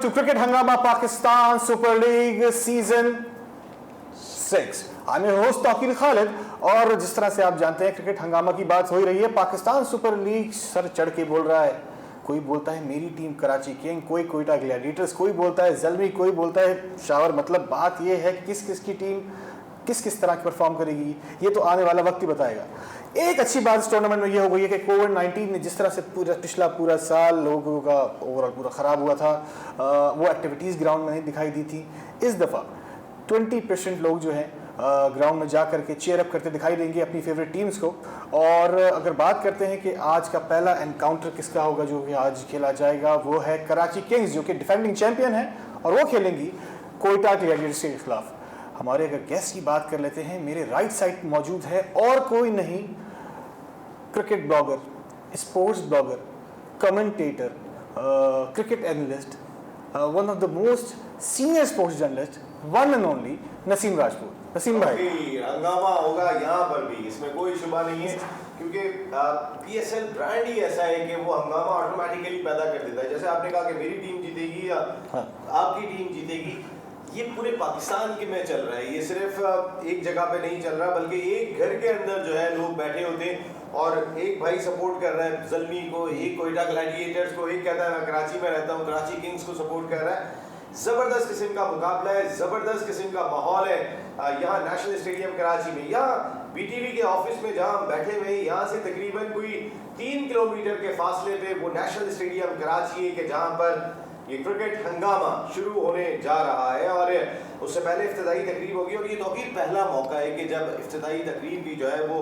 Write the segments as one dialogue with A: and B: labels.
A: to Cricket Hangama Pakistan Super League Season 6. I'm your host Tauqeer Khalid और जिस तरह से आप जानते हैं क्रिकेट हंगामा की बात हो ही रही है। पाकिस्तान सुपर लीग सर चढ़ के बोल रहा है। कोई बोलता है मेरी टीम कराची किंग, कोई कोयटा ग्लैडिएटर्स, कोई बोलता है ज़ल्मी, कोई बोलता है शावर। मतलब बात ये है किस किस की टीम किस तरह की परफॉर्म करेगी ये तो आने वाला वक्त ही बताएगा। एक अच्छी बात इस टूर्नामेंट में ये हो गई है कि कोविड-19 ने जिस तरह से पिछला साल लोगों का ओवरऑल पूरा ख़राब हुआ था, वो एक्टिविटीज़ ग्राउंड में नहीं दिखाई दी थी। इस दफ़ा 20% लोग जो हैं ग्राउंड में जा कर के चेयर अप करते दिखाई देंगे अपनी फेवरेट टीम्स को। और अगर बात करते हैं कि आज का पहला एनकाउंटर किसका होगा जो कि आज खेला जाएगा, वो है कराची किंग्स जो कि डिफेंडिंग चैंपियन है और वो खेलेंगी कोयटा ग्लैडिएटर्स के खिलाफ। हमारे अगर गेस्ट की बात कर लेते हैं, मेरे राइट साइड मौजूद है और कोई नहीं, cricket blogger, sports blogger, commentator, cricket analyst, one of the most senior sports journalist, one and only Naseem Rajput. Naseem भाई,
B: हंगामा होगा यहाँ पर भी, इसमें कोई शुबा नहीं है, क्योंकि पीएसएल ब्रांड ही ऐसा है कि वो हंगामा ऑटोमेटिकली पैदा कर देता है। जैसे आपने कहा कि मेरी टीम जीतेगी या आपकी टीम जीतेगी, ये पूरे पाकिस्तान के में चल रहा है। ये सिर्फ एक जगह पे नहीं चल रहा, बल्कि एक घर के अंदर जो है लोग बैठे होते हैं और एक भाई सपोर्ट कर रहा है ज़ल्मी को, एक कोयटा ग्लैडिएटर्स को, एक कहता है मैं कराची में रहता हूँ, कराची किंग्स को सपोर्ट कर रहा है। ज़बरदस्त किस्म का मुकाबला है, ज़बरदस्त किस्म का माहौल है यहाँ नेशनल स्टेडियम कराची में। यहाँ बीटीवी के ऑफिस में जहाँ हम बैठे हुए हैं, यहाँ से तकरीबन कोई 3 किलोमीटर के फासले पे वो नेशनल स्टेडियम कराची है कि जहाँ पर ये क्रिकेट हंगामा शुरू होने जा रहा है। और उससे पहले इफ्तिताई तकरीब होगी और ये तौकीर पहला मौका है कि जब इफ्तिताई तकरीब भी जो है वो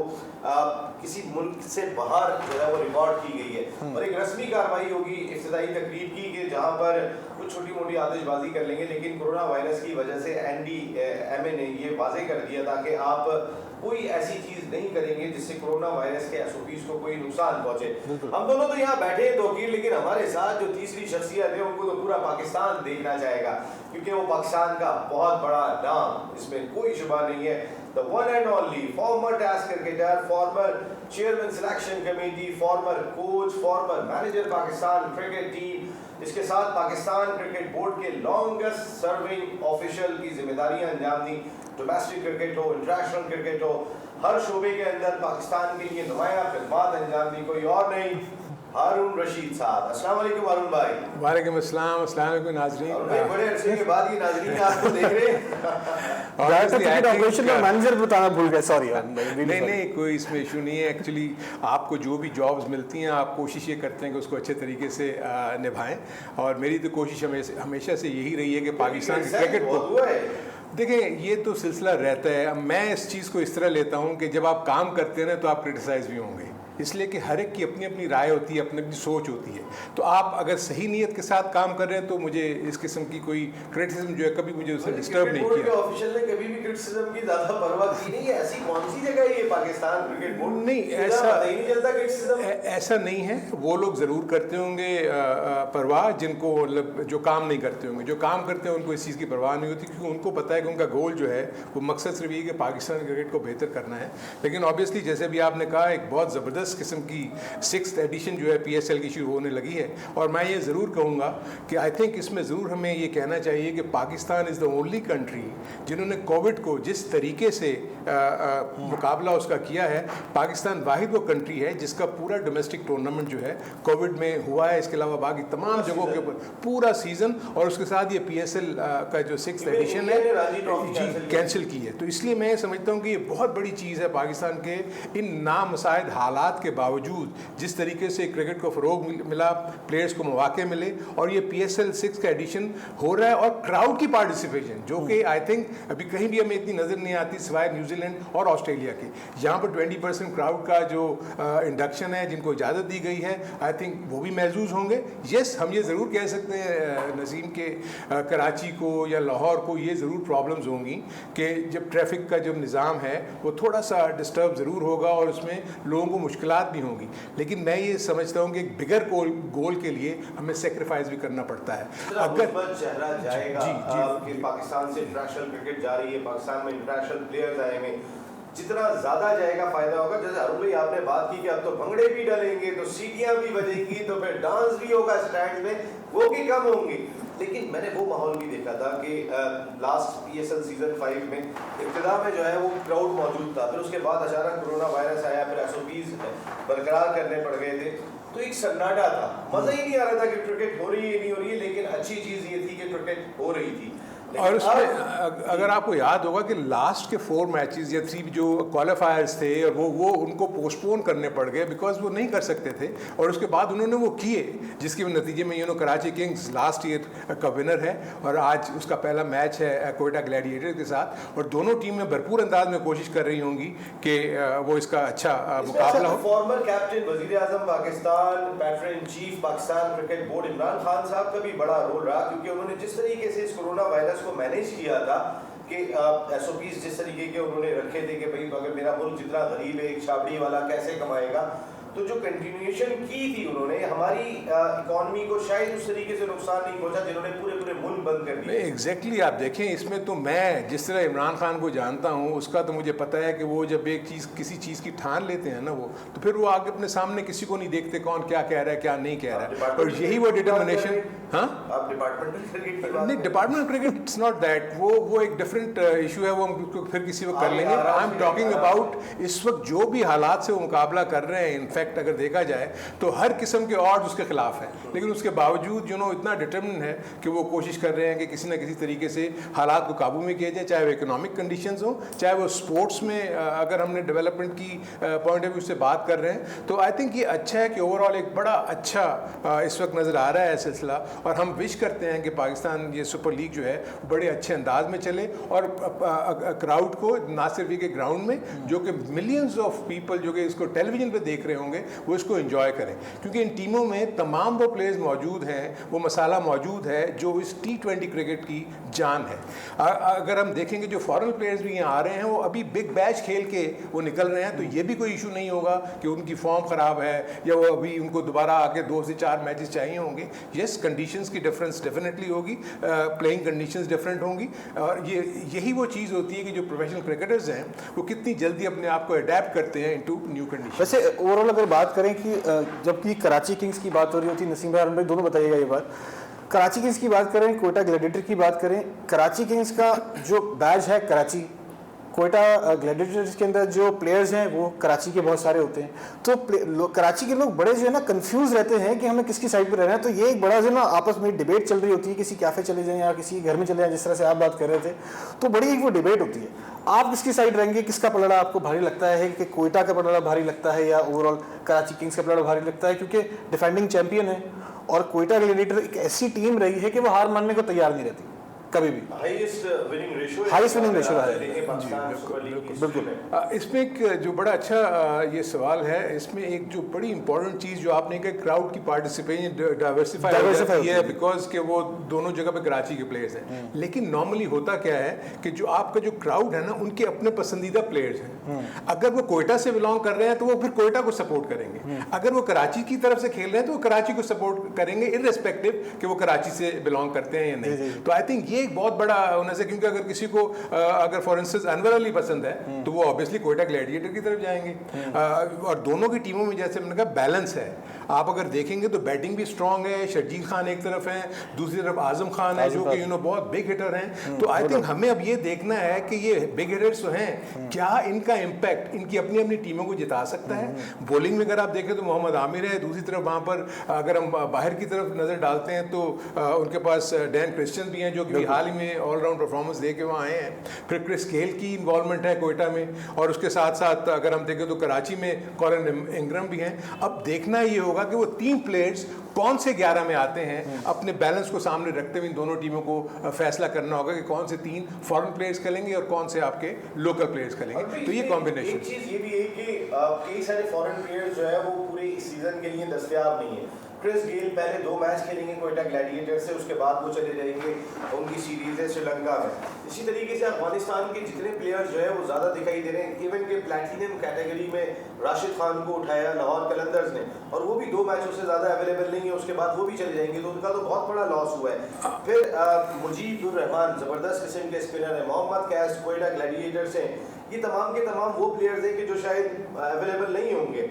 B: किसी मुल्क से बाहर जो है वो रिकॉर्ड की गई है और एक रस्मी कार्रवाई होगी इफ्तिताई तकरीब की कि जहाँ पर कुछ छोटी मोटी आतिशबाजी कर लेंगे। लेकिन कोरोना वायरस की वजह से NDMA ने ये वाजे कर दिया था कि आप कोई ऐसी चीज नहीं करेंगे जिससे कोरोना वायरस के SOPs को कोई नुकसान पहुंचे। हम दोनों तो यहाँ बैठे हैं तौकीर, लेकिन हमारे साथ जो तीसरी शख्सियत है उनको तो पूरा पाकिस्तान देखना चाहेगा, क्योंकि वो पाकिस्तान का बहुत बड़ा नाम, इसमें कोई शुबा नहीं है। The one and only former Test cricketer, former chairman selection committee, former coach, former manager Pakistan cricket team, इसके साथ पाकिस्तान क्रिकेट बोर्ड के लॉन्गेस्ट सर्विंग ऑफिशियल की जिम्मेदारियां अंजाम दी। डोमेस्टिक क्रिकेट हो, इंटरनेशनल क्रिकेट हो, हर शोबे के अंदर पाकिस्तान के लिए नुमाया खिदमत अंजाम दी, कोई और नहीं, हारून रशीद साहब। अस्सलाम वालेकुम हारून भाई।
C: वालेकुम अस्सलाम, अस्सलाम वालेकुम नाज़रीन।
B: बड़े अरसे के बाद ये नाज़रीन आपको देख रहे हैं।
A: ऑपरेशन का मैनेजर बताना भूल गए, सॉरी।
C: नहीं, कोई इसमें इशू नहीं है। एक्चुअली आपको जो भी जॉब्स मिलती हैं आप कोशिश ये करते हैं कि उसको अच्छे तरीके से निभाएं, और मेरी तो कोशिश हमेशा से यही रही है कि पाकिस्तान के क्रिकेट को देखें। ये तो सिलसिला रहता है। मैं इस चीज़ को इस तरह लेता हूँ कि जब आप काम करते हैं ना तो आप क्रिटिसाइज़ भी होंगे, इसलिए कि हर एक की अपनी अपनी राय होती है, अपनी अपनी सोच होती है। तो आप अगर सही नीयत के साथ काम कर रहे हैं तो मुझे इस किस्म की कोई क्रिटिसिज्म जो है कभी मुझे उससे डिस्टर्ब नहीं किया।
B: ऑफिशियल ने कभी भी क्रिटिसिज्म की ज़्यादा परवाह की नहीं है। ऐसी कौन सी जगह है ये पाकिस्तान क्रिकेट बोर्ड?
C: नहीं, ऐसा नहीं है। वो लोग ज़रूर करते होंगे परवाह जिनको मतलब जो काम नहीं करते होंगे। जो काम करते हैं उनको इस चीज़ की परवाह नहीं होती, क्योंकि उनको पता है कि उनका गोल जो है वो मकसद सिर्फ ये कि पाकिस्तान क्रिकेट को बेहतर करना है। लेकिन ऑब्वियसली जैसे भी आपने कहा, एक बहुत ज़बरदस्त किस्म की 6th एडिशन जो है PSL की शुरू होने लगी है। और मैं ये ज़रूर कहूँगा कि आई थिंक इसमें ज़रूर हमें ये कहना चाहिए कि Pakistan is the only country जिन्होंने कोविड को जिस तरीके से मुकाबला उसका किया है। पाकिस्तान वाहिद वो कंट्री है जिसका पूरा डोमेस्टिक टूर्नामेंट जो है कोविड में हुआ है। इसके अलावा बाकी तमाम जगहों के ऊपर पूरा सीज़न, और उसके साथ ये PSL का जो 6th एडिशन है जी कैंसिल की है। तो इसलिए मैं समझता हूँ कि ये बहुत बड़ी चीज़ है पाकिस्तान के इन नामुसाइद हालात के बावजूद जिस तरीके से क्रिकेट को फ़रोग मिला, प्लेयर्स को मौके मिले, और ये PSL 6 का एडिशन हो रहा है। और क्राउड की पार्टिसिपेशन जो कि आई थिंक अभी कहीं भी हमें इतनी नज़र नहीं आती सिवाय न्यूजीलैंड और ऑस्ट्रेलिया के। यहाँ पर 20% क्राउड का जो इंडक्शन है, जिनको इजाज़त दी गई है, आई थिंक वो भी महसूस होंगे। यस, हम ये ज़रूर कह सकते हैं नसीम के कराची को या लाहौर को ये ज़रूर प्रॉब्लम्स होंगी कि जब ट्रैफिक का जो निज़ाम है वो थोड़ा सा डिस्टर्ब ज़रूर होगा और उसमें लोगों को मुश्किलात भी होंगी। लेकिन मैं ये समझता हूँ कि एक बिगर गोल के लिए हमें सेक्रीफाइस भी करना पड़ता है।
B: अगर चेहरा जाएगा कि पाकिस्तान से इंटरनेशनल क्रिकेट जा रही है, पाकिस्तान में इंटरनेशनल प्लेयर्स आएंगे, जितना ज्यादा जाएगा फायदा होगा। जैसे अरुण भाई आपने बात की कि अब तो भंगड़े भी डलेंगे, तो सीटियां भी बजेंगी, तो फिर डांस भी होगा स्टैंड में, वो भी कम होंगी। लेकिन मैंने वो माहौल भी देखा था कि लास्ट PSL सीजन 5 में इब्तिदा में जो है वो क्राउड मौजूद था, फिर उसके बाद अचानक कोरोना वायरस आया, फिर SOPs बरकरार करने पड़ गए थे, तो एक सन्नाटा था, मज़ा ही नहीं आ रहा था कि क्रिकेट हो रही है नहीं हो रही है, लेकिन अच्छी चीज़ ये थी कि क्रिकेट हो रही थी।
C: और उसमें अगर आपको याद होगा कि लास्ट के 4 मैचेस या 3 जो क्वालिफायर्स थे और वो उनको पोस्टपोन करने पड़ गए बिकॉज वो नहीं कर सकते थे, और उसके बाद उन्होंने वो किए, जिसके नतीजे में कराची किंग्स लास्ट ईयर का विनर है और आज उसका पहला मैच है कोयटा ग्लैडिएटर के साथ, और दोनों टीमें भरपूर अंदाज में कोशिश कर रही होंगी कि वो इसका अच्छा मुकाबला हो।
B: फॉर्मर कैप्टन वजीर आजम Pakistan, batter in chief Pakistan cricket board Imran Khan sahab का भी बड़ा रोल रहा, क्योंकि उन्होंने जिस तरीके से इस कोरोना वायरस को मैनेज किया था कि SOPs जिस तरीके के उन्होंने रखे थे कि भाई अगर मेरा मुल्क जितना गरीब है, एक छाबड़ी वाला कैसे कमाएगा, तो जो कंटिन्यूएशन की थी उन्होंने, हमारी इकॉनमी को शायद उस तरीके से नुकसान नहीं पहुंचा जिन्होंने पूरे मुल्क बंद कर दिए।
C: एग्जैक्टली आप देखें, इसमें तो मैं जिस तरह इमरान खान को जानता हूँ उसका तो मुझे पता है कि वो जब एक चीज़ किसी चीज़ की ठान लेते हैं ना वो, तो फिर वो आगे अपने सामने किसी को नहीं देखते कौन क्या कह रहा है क्या नहीं कह रहा है, और यही वो डिटर्मिनेशन। हाँ,
B: आप डिपार्टमेंटल क्रिकेट की बात
C: नहीं, department cricket it's not that, वो एक डिफरेंट इशू है, वो हम फिर किसी वक्त कर लेंगे। आई एम टॉकिंग अबाउट इस वक्त जो भी हालात से वो मुकाबला कर रहे हैं, इनफैक्ट अगर देखा जाए तो हर किस्म के ऑड्स उसके खिलाफ है, लेकिन उसके बावजूद इतना डिटर्मिन है कि वो कोशिश कर रहे हैं कि किसी ना किसी तरीके से हालात को काबू में किया जाए, चाहे वो इकोनॉमिक कंडीशंस हो, चाहे वो स्पोर्ट्स में अगर हमने डेवलपमेंट की पॉइंट ऑफ व्यू से बात कर रहे हैं, तो आई थिंक ये अच्छा है कि ओवरऑल एक बड़ा अच्छा इस वक्त नज़र आ रहा है सिलसिला, और हम विश करते हैं कि पाकिस्तान ये सुपर लीग जो है बड़े अच्छे अंदाज में चले, और क्राउड को ना सिर्फ ये ग्राउंड में, जो कि मिलियंस ऑफ पीपल जो कि इसको टेलीविजन पे देख रहे होंगे वो इसको एंजॉय करें, क्योंकि इन टीमों में तमाम वो प्लेयर्स मौजूद हैं, वो मसाला मौजूद है जो इस T20 क्रिकेट की जान है। अगर हम देखेंगे जो फॉरेन प्लेयर्स भी यहाँ आ रहे हैं वो अभी बिग बैच खेल के वो निकल रहे हैं, तो ये भी कोई इशू नहीं होगा कि उनकी फॉर्म ख़राब है या वो अभी उनको दोबारा आके 2 से 4 मैचेस चाहिए होंगे। यस, कंडीशंस की डिफरेंस डेफिनेटली होगी, प्लेइंग कंडीशंस डिफरेंट होंगी, और यही वो चीज़ होती है कि जो प्रोफेशनल क्रिकेटर्स हैं वो कितनी जल्दी अपने आप को अडेप्ट करते हैं इनटू न्यू कंडीशन।
A: वैसे ओवरऑल अगर बात करें कि जबकि कराची किंग्स की बात हो रही होती है, नसीम भाई अरुण भाई दोनों बताइएगा ये बात, कराची किंग्स की बात करें, कोयटा ग्लैडिएटर की बात करें, कराची किंग्स का जो बैज है कराची, कोयटा ग्लैडिएटर्स के अंदर जो प्लेयर्स हैं वो कराची के बहुत सारे होते हैं, तो कराची के लोग बड़े जो है ना कंफ्यूज रहते हैं कि हमें किसकी साइड पे रहना है, तो ये एक बड़ा जो ना आपस में डिबेट चल रही होती है, किसी कैफे चले जाएं या किसी घर में चले जाएं, जिस तरह से आप बात कर रहे थे, तो बड़ी एक वो डिबेट होती है। आप किसकी साइड रहेंगे, किसका पलड़ा आपको भारी लगता है, कि कोयटा का पलड़ा भारी लगता है या ओवरऑल कराची किंग्स का पलड़ा भारी लगता है, क्योंकि डिफेंडिंग चैंपियन है और कोयटा ग्लैडिएटर एक ऐसी टीम रही है कि वो हार मानने को तैयार नहीं रहती कभी भी।
B: हाईएस्ट विनिंग रेशियो
A: है।
C: बिल्कुल। इसमें एक जो बड़ा अच्छा ये सवाल है, इसमें एक जो बड़ी इंपॉर्टेंट चीज़ जो आपने कहा, क्राउड की पार्टिसिपेशन डाइवर्सिफाई है, बिकॉज के वो दोनों जगह पे कराची के प्लेयर्स हैं, लेकिन नॉर्मली होता क्या है कि जो आपका जो क्राउड है ना उनके अपने पसंदीदा प्लेयर्स हैं। अगर वो कोयटा से बिलोंग कर रहे हैं तो वो फिर कोयटा को सपोर्ट करेंगे, अगर वो कराची की तरफ से खेल रहे हैं तो वो कराची को सपोर्ट करेंगे, इररेस्पेक्टिव कि वो कराची से बिलोंग करते हैं या नहीं। तो आई थिंक ये एक बहुत बड़ा होने से, क्योंकि अगर किसी को अगर फॉर इंस्टेंस अनवर अली पसंद है तो वो ऑब्वियसली कोयटा ग्लैडिएटर की तरफ जाएंगे, और दोनों की टीमों में जैसे मैंने कहा बैलेंस है। आप अगर देखेंगे तो बैटिंग भी स्ट्रांग है, शर्जील खान एक तरफ है, दूसरी तरफ आजम खान है जो कि बहुत बिग हिटर हैं। तो आई थिंक हमें अब ये देखना है कि ये बिग हिटर्स जो हैं क्या इनका इम्पैक्ट इनकी अपनी अपनी टीमों को जिता सकता है। बॉलिंग में अगर आप देखें तो मोहम्मद आमिर है, दूसरी तरफ वहाँ पर अगर हम बाहर की तरफ नज़र डालते हैं तो उनके पास डैन क्रिश्चियन भी हैं जो कि हाल ही में ऑलराउंड परफॉर्मेंस दे के वहाँ आए हैं। फिर क्रिस गेल की इन्वॉल्वमेंट है कोयटा में, और उसके साथ साथ अगर हम देखें तो कराची में कॉलिन इंग्रम भी हैं। अब देखना ये होगा कि वो 3 प्लेयर्स कौन से 11 में आते हैं, अपने बैलेंस को सामने रखते हुए इन दोनों टीमों को फैसला करना होगा कि कौन से 3 फॉरेन प्लेयर्स खेलेंगे और कौन से आपके लोकल प्लेयर्स खेलेंगे। तो ये कॉम्बिनेशन,
B: एक चीज़ ये भी है कि कई सारे फॉरेन प्लेयर्स जो है वो पूरे इस सीजन के लिए दस्तयाब नहीं है। क्रिस गेल पहले 2 मैच खेलेंगे कोयटा ग्लैडिएटर से, उसके बाद वो चले जाएंगे उनकी सीरीज है श्रीलंका में। इसी तरीके से अफगानिस्तान के जितने प्लेयर्स जो है वो ज़्यादा दिखाई दे रहे हैं। इवन के प्लैटिनम कैटेगरी में राशिद खान को उठाया लाहौर कलंदर्स ने, और वो भी 2 मैचों से ज़्यादा अवेलेबल नहीं है, उसके बाद वो भी चले जाएंगे, तो उनका तो बहुत बड़ा लॉस हुआ है। फिर मुजीबुर रहमान ज़बरदस्त किस्म के स्पिनर है, मोहम्मद कैस कोयटा ग्लैडिएटर से, ये तमाम के तमाम वो प्लेयर्स हैं कि जो शायद अवेलेबल नहीं होंगे।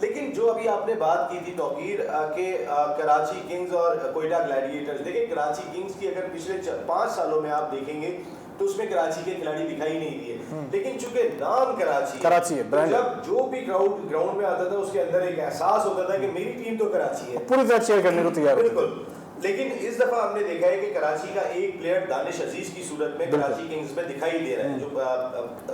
B: लेकिन जो अभी आपने बात की थी तौकीर के कराची किंग्स और कोयटा ग्लैडिएटर्स, देखिए कराची किंग्स की अगर पिछले 5 सालों में आप देखेंगे तो उसमें कराची के खिलाड़ी दिखाई नहीं दिए, लेकिन चूंकि नाम कराची है, तो जब जो भी ग्राउंड में आता था उसके अंदर एक एहसास होता था कि मेरी टीम तो कराची है,
A: पूरी तरह चेयर करने को तैयार।
B: बिल्कुल। लेकिन इस दफा हमने देखा है कि कराची का एक प्लेयर दानिश अजीज की सूरत में कराची किंग्स में दिखाई दे रहा है, जो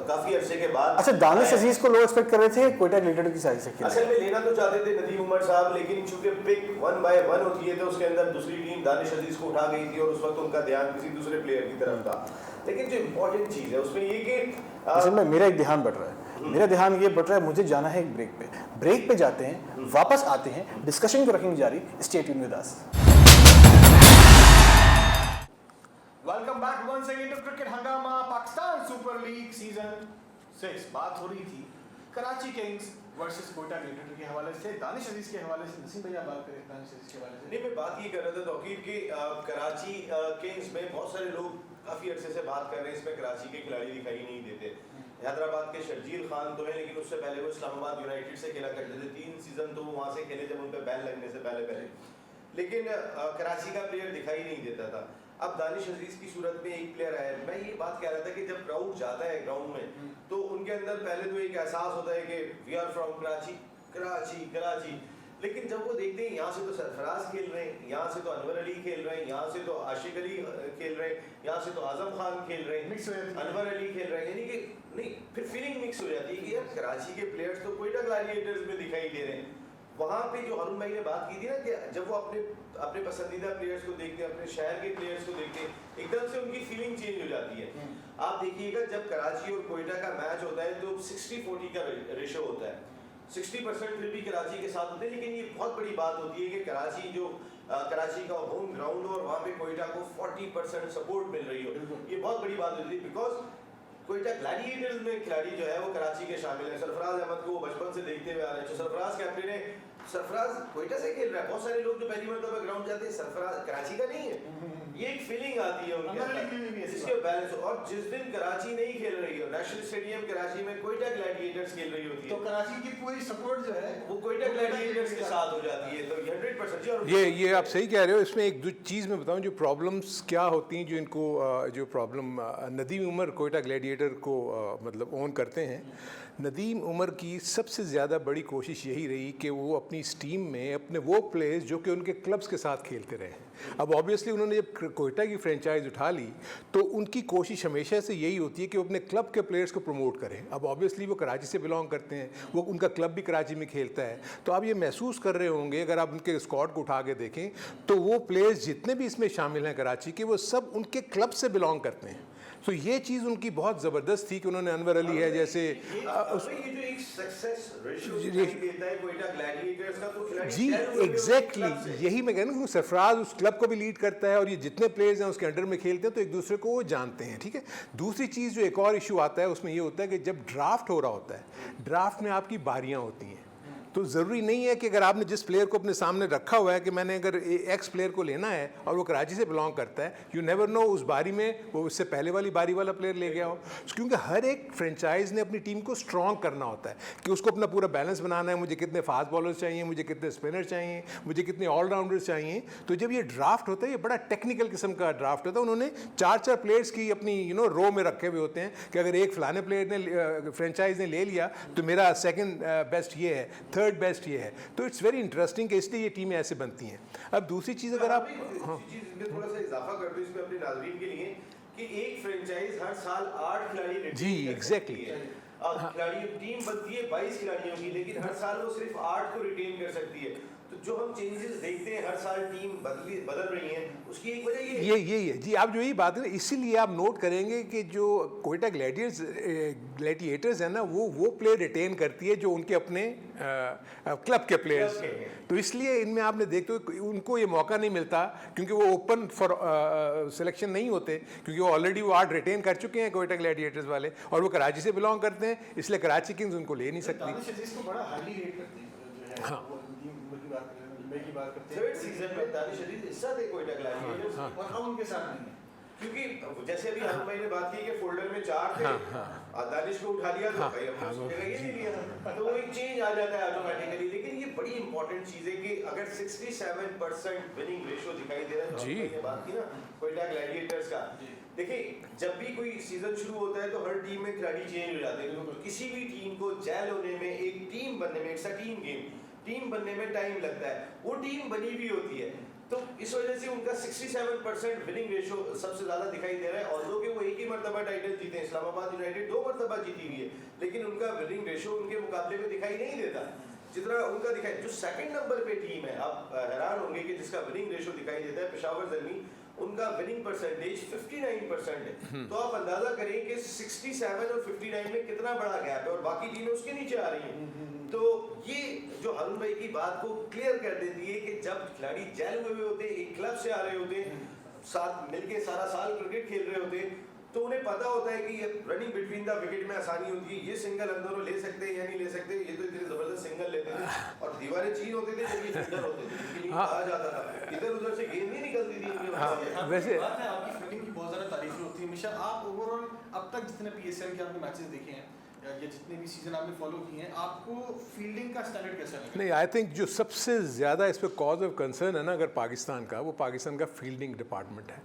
B: काफी अरसे के बाद।
A: अच्छा, दानिश अजीज को लोग एक्सपेक्ट कर रहे थे कोयटा ग्लैडिएटर की साइड से खेले।
B: असल में लेना तो चाहते थे नदीम उमर साहब, लेकिन चूंकि पिक 1 बाय 1 होती है तो उसके अंदर दूसरी टीम दानिश अजीज को उठा गई थी और उस वक्त उनका ध्यान किसी दूसरे प्लेयर की तरफ था। लेकिन जो इम्पोर्टेंट चीज है उसमें ये कि
A: असल में मेरा एक ध्यान बढ़ रहा है, मेरा ध्यान ये बढ़ रहा है, मुझे जाना है एक ब्रेक पे जाते हैं, वापस आते हैं, डिस्कशन को रखेंगे जारी। Stay tuned with us. Welcome back once again to cricket Hungama, Pakistan super league season 6। बात हो रही थी Karachi Kings versus Quetta gladiator के हवाले से, दानिश अजीज के हवाले से। नसीम भैया बात करें दानिश अजीज के हवाले से।
B: नहीं, मैं बात ये कर रहा था तौकीर कि कराची किंग्स में बहुत सारे लोग काफी अरसे से बात कर रहे हैं, इसमें कराची के खिलाड़ी दिखाई नहीं देते। हैदराबाद के शर्जील खान तो है, लेकिन उससे पहले वो इस्लामाबाद यूनाइटेड से खेला करते थे, 3 सीजन तो वो वहाँ से खेले जब उन पर बैन लगने से पहले। लेकिन कराची का प्लेयर दिखाई नहीं देता था। अब दानिश अजीज की सूरत में एक प्लेयर आया। मैं ये बात कह रहा था कि जब क्राउड जाता है ग्राउंड में तो उनके अंदर पहले तो एक एहसास होता है कि वी आर फ्रॉम कराची, लेकिन जब वो देखते हैं यहाँ से तो सरफराज खेल रहे हैं, यहाँ से तो अनवर अली खेल रहे हैं, यहाँ से तो आशिक अली खेल रहे हैं, यहाँ से तो आजम खान खेल रहे हैं,
A: मिक्स हो जाती है,
B: अनवर अली खेल रहे हैं, यानी कि नहीं, फिर फीलिंग मिक्स हो जाती है कि यार कराची के प्लेयर्स तो कोयटा ग्लैडिएटर्स में दिखाई दे रहे हैं। वहाँ पे जो अरुण भाई ने बात की थी ना कि जब वो अपने पसंदीदा प्लेयर्स को देखते हैं, अपने शहर के प्लेयर्स को देखते हैं, एकदम से उनकी फीलिंग चेंज हो जाती है। आप देखिएगा जब कराची और कोयटा का मैच होता है तो 60-40 का रेशो होता है, 60% फिर भी कराची के साथ होते हैं। लेकिन ये बहुत बड़ी बात होती है कि कराची का होम ग्राउंड हो और वहाँ पे कोयटा को 40% सपोर्ट मिल रही हो, ये बहुत बड़ी बात होती है। बिकॉज कोयटा ग्लैडिएटर्स में खिलाड़ी जो है वो कराची के शामिल है। सरफराज अहमद को बचपन से देखते हुए आ रहे हैं, सरफराज कैप्टन है, सरफराज कोयटा से खेल रहा है। बहुत सारे लोग जो पहली मरतबा ग्राउंड जाते हैं, सरफराज कराची का नहीं है, ये एक फीलिंग आती है उनके अंदर, जिसके बैलेंस। और जिस दिन कराची नहीं खेल रही हो, नेशनल स्टेडियम कराची में कोयटा ग्लैडिएटर्स खेल रही होती है,
D: तो कराची की पूरी सपोर्ट जो है
B: वो कोयटा ग्लैडिएटर्स के साथ हो जाती है। तो 100%
C: ये आप सही कह रहे हो। इसमें एक दो चीज़ मैं बताऊं, जो प्रॉब्लम्स क्या होती हैं, जो इनको जो प्रॉब्लम नदीम उमर कोयटा ग्लैडिएटर को मतलब ओन करते हैं। नदीम उमर की सबसे ज़्यादा बड़ी कोशिश यही रही कि वो अपनी इस टीम में अपने वो प्लेयर्स जो कि उनके क्लब्स के साथ खेलते रहे। अब ऑब्वियसली उन्होंने जब कोयटा की फ्रेंचाइज उठा ली तो उनकी कोशिश हमेशा से यही होती है कि वो अपने क्लब के प्लेयर्स को प्रमोट करें। अब ऑब्वियसली वो कराची से बिलोंग करते हैं, वो उनका क्लब भी कराची में खेलता है, तो आप ये महसूस कर रहे होंगे अगर आप उनके स्क्वाड को उठा के देखें तो वो प्लेयर्स जितने भी इसमें शामिल हैं कराची के, वो सब उनके क्लब से बिलोंग करते हैं। तो ये चीज़ उनकी बहुत ज़बरदस्त थी कि उन्होंने अनवर अली है जैसे जी एग्जैक्टली यही मैं कह रहा हूँ। सरफराज उस क्लब को भी लीड करता है और ये जितने प्लेयर्स हैं उसके अंडर में खेलते हैं तो एक दूसरे को वो जानते हैं, ठीक है। दूसरी चीज़ जो एक और इशू आता है उसमें ये होता है कि जब ड्राफ्ट हो रहा होता है, ड्राफ्ट में आपकी बारियाँ होती हैं, तो ज़रूरी नहीं है कि अगर आपने जिस प्लेयर को अपने सामने रखा हुआ है कि मैंने अगर एक्स प्लेयर को लेना है और वो कराची से बिलोंग करता है, यू नेवर नो उस बारी में वो उससे पहले वाली बारी वाला प्लेयर ले गया हो। क्योंकि हर एक फ्रेंचाइज ने अपनी टीम को स्ट्रॉन्ग करना होता है कि उसको अपना पूरा बैलेंस बनाना है, मुझे कितने फास्ट बॉलर्स चाहिए, मुझे कितने स्पिनर चाहिए, मुझे कितने ऑलराउंडर्स चाहिए। तो जब ये ड्राफ्ट होता है, ये बड़ा टेक्निकल किस्म का ड्राफ्ट होता है। उन्होंने 4-4 प्लेयर्स की अपनी रो में रखे हुए होते हैं कि अगर एक फलाने प्लेयर ने फ्रेंचाइज ने ले लिया तो मेरा सेकेंड बेस्ट ये है, थर्ड बेस्ट ये है। तो इट्स वेरी इंटरेस्टिंग कि इसलिए ये टीमें ऐसे बनती हैं। अब दूसरी चीज़ अगर आप
B: थोड़ा सा इजाफा कर दूं इसमें अपने नाज़रीन के लिए कि एक फ्रेंचाइज हर साल 8 खिलाड़ी
C: जी एग्जैक्टली
B: खिलाड़ी टीम बनती है 22 खिलाड़ियों की, लेकिन हर साल वो सिर्फ 8 को रिटेन कर सकती है। तो जो हम चेंजेस देखते हैं हर साल टीम बदल रही है, उसकी एक वजह ये
C: है जी। आप जो यही बात है, इसीलिए आप नोट करेंगे कि जो कोयटा ग्लैडिएटर्स है ना, वो प्लेयर रिटेन करती है जो उनके अपने क्लब के प्लेयर्स हैं। तो इसलिए इनमें आपने देखते हो उनको ये मौका नहीं मिलता क्योंकि वो ओपन फॉर सिलेक्शन नहीं होते, क्योंकि वो ऑलरेडी वो 8 रिटेन कर चुके हैं कोयटा ग्लैडिएटर्स वाले, और वो कराची से बिलोंग करते हैं, इसलिए कराची किंग्स उनको ले नहीं सकती। हाँ
D: की बात करते हैं सीजन में दानिश अजीज हिस्सा थे कोयटा ग्लैडिएटर्स और हम उनके साथ नहीं हैं।
B: क्योंकि जैसे अभी हनुमान भाई ने बात की कि फोल्डर में 4 थे, दानिश को उठा लिया तो भाई हमने उसकी जगह ये ले लिया, तो वो एक चेंज आ जाता है ऑटोमेटिकली। लेकिन ये बड़ी इंपॉर्टेंट चीज है कि अगर 67% विनिंग रेशियो दिखाई दे रहा है, तो
C: जी।
B: हमने ये बात की ना कोयटा ग्लैडिएटर्स का, देखिए जब भी कोई सीजन शुरू होता है तो हर टीम में खिलाड़ी चेंज हो जाते हैं, तो किसी भी टीम को जेल होने में, एक टीम बनने में, it's a team game, team बनने में टाइम लगता है, वो टीम बनी भी होती है। तो इस वजह से उनका 67% विनिंग रेशियो सबसे ज्यादा दिखाई दे रहा है। ऑल्दो कि वो एक ही मर्तबा टाइटल जीते हैं, इस्लामाबाद यूनाइटेड 2 मर्तबा जीती हुई है, लेकिन उनका विनिंग रेशियो उनके मुकाबले में दिखाई नहीं देता जितना उनका दिखाई। जो सेकंड नंबर पे टीम है, आप हैरान होंगे कि जिसका विनिंग रेशियो दिखाई देता है, पेशावर ज़ल्मी, उनका विनिंग परसेंटेज 59% है। तो आप अंदाजा करें कि 67 और 59 में कितना बड़ा गैप है, और बाकी टीमें उसके नीचे आ रही हैं। तो ये जो हारून भाई की बात को क्लियर कर देती है कि जब खिलाड़ी जेल हुए होते हैं, एक क्लब से आ रहे होते हैं, साथ मिलके सारा साल क्रिकेट खेल रहे होते हैं, तो उन्हें पता होता है कि ये रनिंग बिटवीन द विकेट में आसानी होती है, ये सिंगल अंदर ले सकते हैं या नहीं ले सकते। ये तो इतने जबरदस्त सिंगल लेते थे और दीवारें चीन होते थे जब ये फील्डर होते थे, लेकिन कहा जाता था इधर उधर से गेंद नहीं निकलती थी इनके पास।
C: वैसे
D: बात है आपकी फील्डिंग की बहुत ज़्यादा तारीफ होती है हमेशा। आप ओवरऑल अब तक जितने PSL के आपने मैचेस देखे हैं या जितने भी सीजन आपने फॉलो किए हैं, आपको फील्डिंग का स्टैंडर्ड कैसा लगा?
C: नहीं, आई थिंक जो सबसे ज़्यादा इस पर कॉज ऑफ कंसर्न है ना अगर पाकिस्तान का, वो पाकिस्तान का फील्डिंग डिपार्टमेंट है।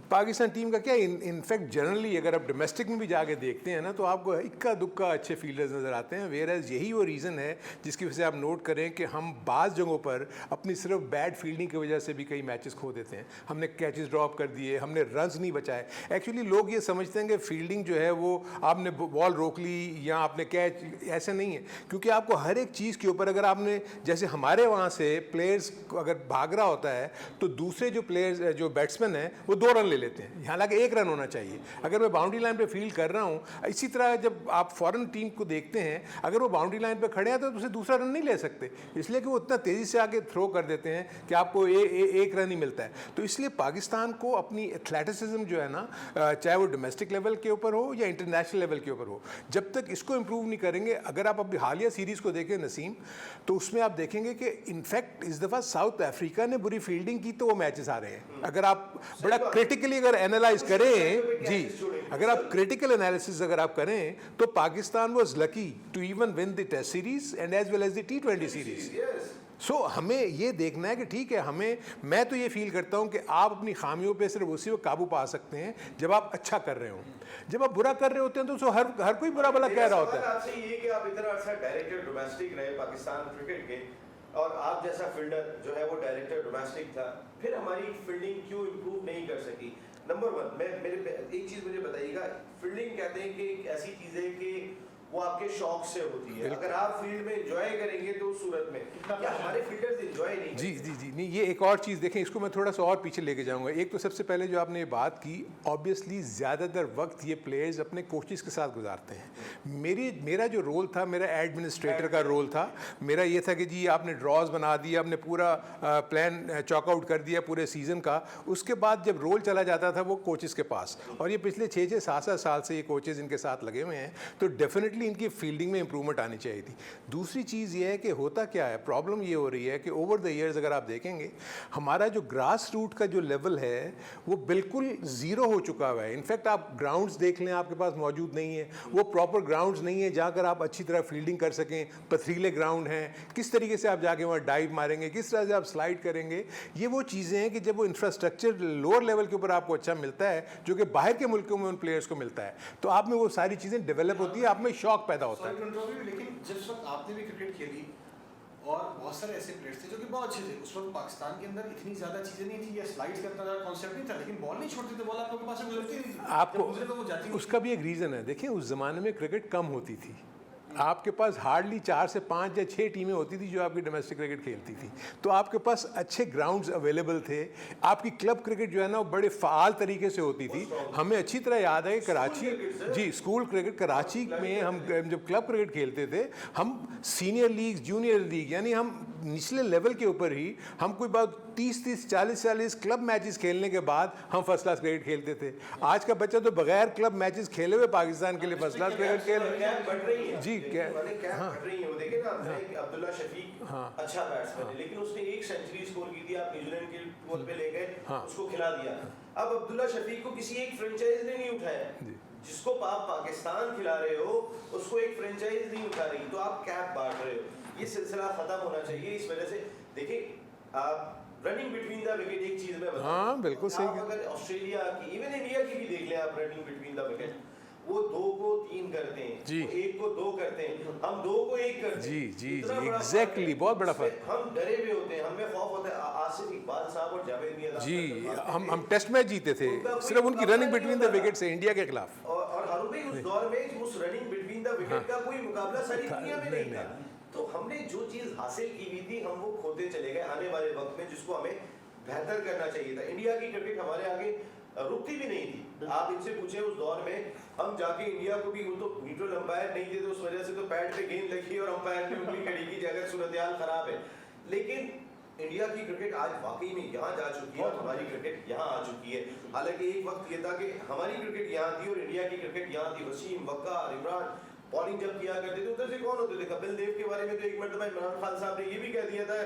C: पाकिस्तान टीम का क्या, इनफैक्ट जनरली अगर आप डोमेस्टिक में भी जाके देखते हैं ना, तो आपको इक्का दुक्का अच्छे फील्डर्स नज़र आते हैं। वेयर एज यही वो रीज़न है जिसकी वजह से आप नोट करें कि हम बाज़ जगहों पर अपनी सिर्फ बैड फील्डिंग की वजह से भी कई मैचेस खो देते हैं। हमने कैचेस ड्रॉप कर दिए, हमने रन्स नहीं बचाए। एक्चुअली लोग ये समझते हैं कि फील्डिंग जो है वो आपने बॉल रोक ली या आपने कैच, ऐसे नहीं है। क्योंकि आपको हर एक चीज़ के ऊपर, अगर आपने, जैसे हमारे वहाँ से प्लेयर्स अगर भाग रहा होता है तो दूसरे जो प्लेयर्स, जो बैट्समैन हैं, वो 2 रन ले लेते हैं, हालांकि 1 रन होना चाहिए। अगर मैं बाउंड्री लाइन पे फील्ड कर रहा हूँ, इसी तरह जब आप फॉरेन टीम को देखते हैं, अगर वो बाउंड्री लाइन पे खड़े हैं तो उसे दूसरा रन नहीं ले सकते, इसलिए कि वो इतना तेज़ी से आगे थ्रो कर देते हैं कि आपको 1 रन ही मिलता है। तो इसलिए पाकिस्तान को अपनी एथलेटिसिज्म जो है ना, चाहे वो डोमेस्टिक लेवल के ऊपर हो या इंटरनेशनल लेवल के ऊपर हो, जब तक इसको इम्प्रूव नहीं करेंगे, अगर आप अभी हालिया सीरीज़ को देखें नसीम, तो उसमें आप देखेंगे कि इनफैक्ट इस दफ़ा साउथ अफ्रीका ने बुरी फील्डिंग की तो वो मैचेस आ रहे हैं। अगर आप बड़ा क्रिटिकली अगर एनालाइज करें, जी, अगर आप क्रिटिकल एनालिसिस अगर आप करें, तो Pakistan was lucky to even win the test series and as well as the T20 series. So हमें ये देखना है कि ठीक है, मैं तो ये फील करता हूँ कि आप अपनी खामियों पे सिर्फ उसी वक्त काबू पा सकते हैं जब आप अच्छा कर रहे हो। जब आप बुरा कर रहे होते हैं तो हर कोई बुरा भला कह रहा होता है।
B: आपसे ये कि आप इतना अच्छा डायरेक्टर डोमेस्टिक रहे पाकिस्तान क्रिकेट के, और आप जैसा फील्डर जो है वो डायरेक्टर डोमेस्टिक था, फिर हमारी फील्डिंग क्यों इम्प्रूव नहीं कर सकी? नंबर 1, एक चीज़ मुझे बताइएगा, फील्डिंग कहते हैं कि एक ऐसी चीज़ है कि वो आपके शौक से होती है। अगर आप फील्ड में एंजॉय करेंगे तो उस सूरत में क्या हमारे फील्डर्स एंजॉय नहीं?
C: जी नहीं, ये एक और चीज़ देखें, इसको मैं थोड़ा सा और पीछे लेके जाऊंगा। एक तो सबसे पहले जो आपने ये बात की, ऑब्वियसली ज़्यादातर वक्त ये प्लेयर्स अपने कोचेस के साथ गुजारते हैं। मेरा जो रोल था, मेरा एडमिनिस्ट्रेटर का रोल था। मेरा ये था कि जी आपने ड्रॉज बना दिया, आपने पूरा प्लान चॉकआउट कर दिया पूरे सीज़न का, उसके बाद जब रोल चला जाता था वो कोचेस के पास, और ये पिछले 6-7 साल से ये कोचेस इनके साथ लगे हुए हैं, तो डेफिनेटली इनकी फील्डिंग में इंप्रूवमेंट आनी चाहिए थी। दूसरी चीज़ ये है कि होता क्या है, प्रॉब्लम ये हो रही है कि ओवर द ईयर्स अगर आप देखेंगे, हमारा जो ग्रास रूट का जो लेवल है वो बिल्कुल ज़ीरो हो चुका हुआ है। इनफैक्ट आप ग्राउंड्स देख लें, आपके पास मौजूद नहीं है, वो प्रॉपर ग्राउंड्स नहीं है जहाँ कर आप अच्छी तरह फील्डिंग कर सकें। पथरीले ग्राउंड हैं, किस तरीके से आप जाके वहाँ डाइव मारेंगे, किस तरह से आप स्लाइड करेंगे, ये वो चीज़ें हैं कि जब वो इंफ्रास्ट्रक्चर लोअर लेवल के ऊपर आपको अच्छा मिलता है, जो कि बाहर के मुल्कों में उन प्लेयर्स को मिलता है, तो आप में वो सारी चीज़ें डेवलप होती है, आप में शौक पैदा होता है।
D: लेकिन जिस वक्त आपने भी क्रिकेट खेली और बहुत सारे ऐसे प्लेयर्स थे जो कि बहुत अच्छे थे, उस वक्त पाकिस्तान के अंदर इतनी ज़्यादा चीज़ें नहीं थी, या स्लाइड्स का इतना ज़्यादा कॉन्सेप्ट नहीं था, लेकिन बॉल नहीं छोड़ते थे, बॉल आप लोगों के पास से गुजरती नहीं थी,
C: आपको
D: तो वो जाती
C: उसका भी एक रीज़न है। देखिए, उस ज़माने में क्रिकेट कम होती थी, आपके पास हार्डली 4 से 5 या 6 टीमें होती थी जो आपकी डोमेस्टिक क्रिकेट खेलती थी, तो आपके पास अच्छे ग्राउंड्स अवेलेबल थे। आपकी क्लब क्रिकेट जो है ना वो बड़े फ़ाल तरीके से होती थी। हमें अच्छी तरह याद है कि कराची, जी स्कूल क्रिकेट कराची में हम जब क्लब क्रिकेट खेलते थे, हम सीनियर लीग, जूनियर लीग, यानी हम निचले लेवल के ऊपर ही हम कोई बात 30-30, 40-40 क्लब मैचेस खेलने के बाद हम फर्स्ट क्लास क्रिकेट खेलते थे। आज का बच्चा तो बगैर क्लब मैचेस खेले हुए पाकिस्तान के लिए फर्स्ट क्लास क्रिकेट खेल, जी
B: कैप हट रही है। वो देखे ना आपने अब्दुल्ला शफीक अच्छा बैट्समैन है, लेकिन उसने एक सेंचुरी स्कोर की थी, आप न्यूजीलैंड के बॉल पे ले गए, उसको खिला दिया। अब अब्दुल्ला शफीक को किसी एक फ्रेंचाइज ने नहीं उठाया, जिसको आप पाकिस्तान खिला रहे हो उसको एक फ्रेंचाइज नहीं उठा रही, तो आप कैप बांट रहे हो। ये सिलसिला खत्म होना चाहिए। इस वजह से देखिए, आप रनिंग बिटवीन द विकेट, एक चीज में बताऊं,
C: हाँ बिल्कुल सही
B: आप अगर ऑस्ट्रेलिया की, इवन इंडिया की भी देख लें आप, रनिंग बिटवीन द विकेट, वो 2 को 3 करते हैं,
C: जी,
B: वो 1 को 2 करते हैं, हम 2 को 1 करते हैं।
C: जी जी
B: इतना
C: जी
B: बड़ा
C: एग्जैक्टली, बहुत बड़ा
B: फर्क है।
C: फर्क।
B: हम डरे हुए होते हैं, हमें खौफ होता है। आसिफ इकबाल साहब और जावेद मियां
C: जी, हम टेस्ट मैच जीते थे सिर्फ उनकी रनिंग बिटवीन द विकेट से इंडिया के खिलाफ।
B: और हारून भाई उस दौर में उस रनिंग बिटवीन द विकेट का कोई मुकाबला सारी दुनिया में नहीं था। तो हमने जो चीज हासिल की हुई थी हम वो खोते चले गए आने वाले वक्त में, जिसको हमें बेहतर करना चाहिए था। इंडिया की क्रिकेट हमारे आगे रुकती भी नहीं थी। आप इनसे पूछे उस दौर में हम जाके इंडिया को भी, वो तो न्यूट्रल अंपायर नहीं थे तो उस वजह से तो पैड पे गेंद लगी और अंपायर ने उंगली खड़ी की अगर सूरत-ए-हाल खराब है। लेकिन इंडिया की क्रिकेट आज वाकई में यहाँ जा चुकी है और हमारी क्रिकेट यहाँ आ चुकी है। हालांकि एक वक्त ये था कि हमारी क्रिकेट यहाँ थी और इंडिया की क्रिकेट यहाँ थी। वसीम, वक्कार, इमरान बॉलिंग जब किया करते थे उधर से कौन होते थे? कपिल देव के बारे में तो एक मरतबा इमरान खान साहब ने ये भी कह दिया था,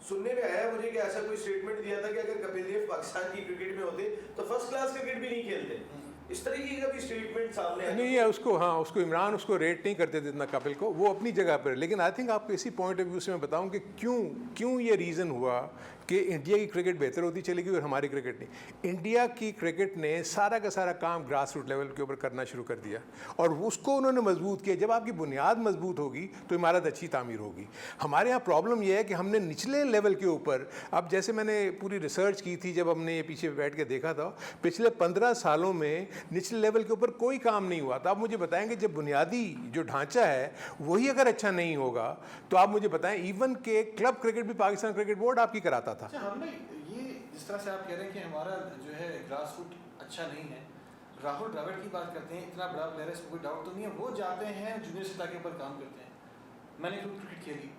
B: सुनने में आया मुझे कि ऐसा कोई स्टेटमेंट दिया था कि अगर कपिल देव पाकिस्तान की क्रिकेट में होते तो फर्स्ट क्लास क्रिकेट भी नहीं खेलते। इस तरीके का भी स्टेटमेंट सामने आया।
C: नहीं है उसको, हाँ उसको इमरान उसको रेट नहीं करते थे इतना कपिल को, वो अपनी जगह पर। लेकिन आई थिंक आपको इसी पॉइंट ऑफ व्यू से मैं बताऊं कि क्यों ये रीज़न हुआ कि इंडिया की क्रिकेट बेहतर होती चली गई और हमारी क्रिकेट नहीं। इंडिया की क्रिकेट ने सारा का सारा काम ग्रास रूट लेवल के ऊपर करना शुरू कर दिया और उसको उन्होंने मजबूत किया। जब आपकी बुनियाद मजबूत होगी तो इमारत अच्छी तामीर होगी। हमारे यहाँ प्रॉब्लम यह है कि हमने निचले लेवल के ऊपर, अब जैसे मैंने पूरी रिसर्च की थी जब हमने ये पीछे बैठ के देखा था, पिछले 15 सालों में निचले लेवल के ऊपर कोई काम नहीं हुआ। तो आप मुझे बताएंगे जब बुनियादी जो ढांचा है वही अगर अच्छा नहीं होगा तो आप मुझे बताएं, इवन के क्लब क्रिकेट भी पाकिस्तान क्रिकेट बोर्ड आपकी कराता था।
D: अच्छा, हमने ये जिस तरह से आप कह रहे हैं कि हमारा जो है ग्रास रूट अच्छा नहीं है, राहुल द्रविड़ की बात करते हैं, इतना बड़ा प्लेयर है, इसमें कोई डाउट तो नहीं है, वो जाते हैं जूनियर सतह के ऊपर काम करते हैं। मैंने ग्रुप क्रिकेट खेली,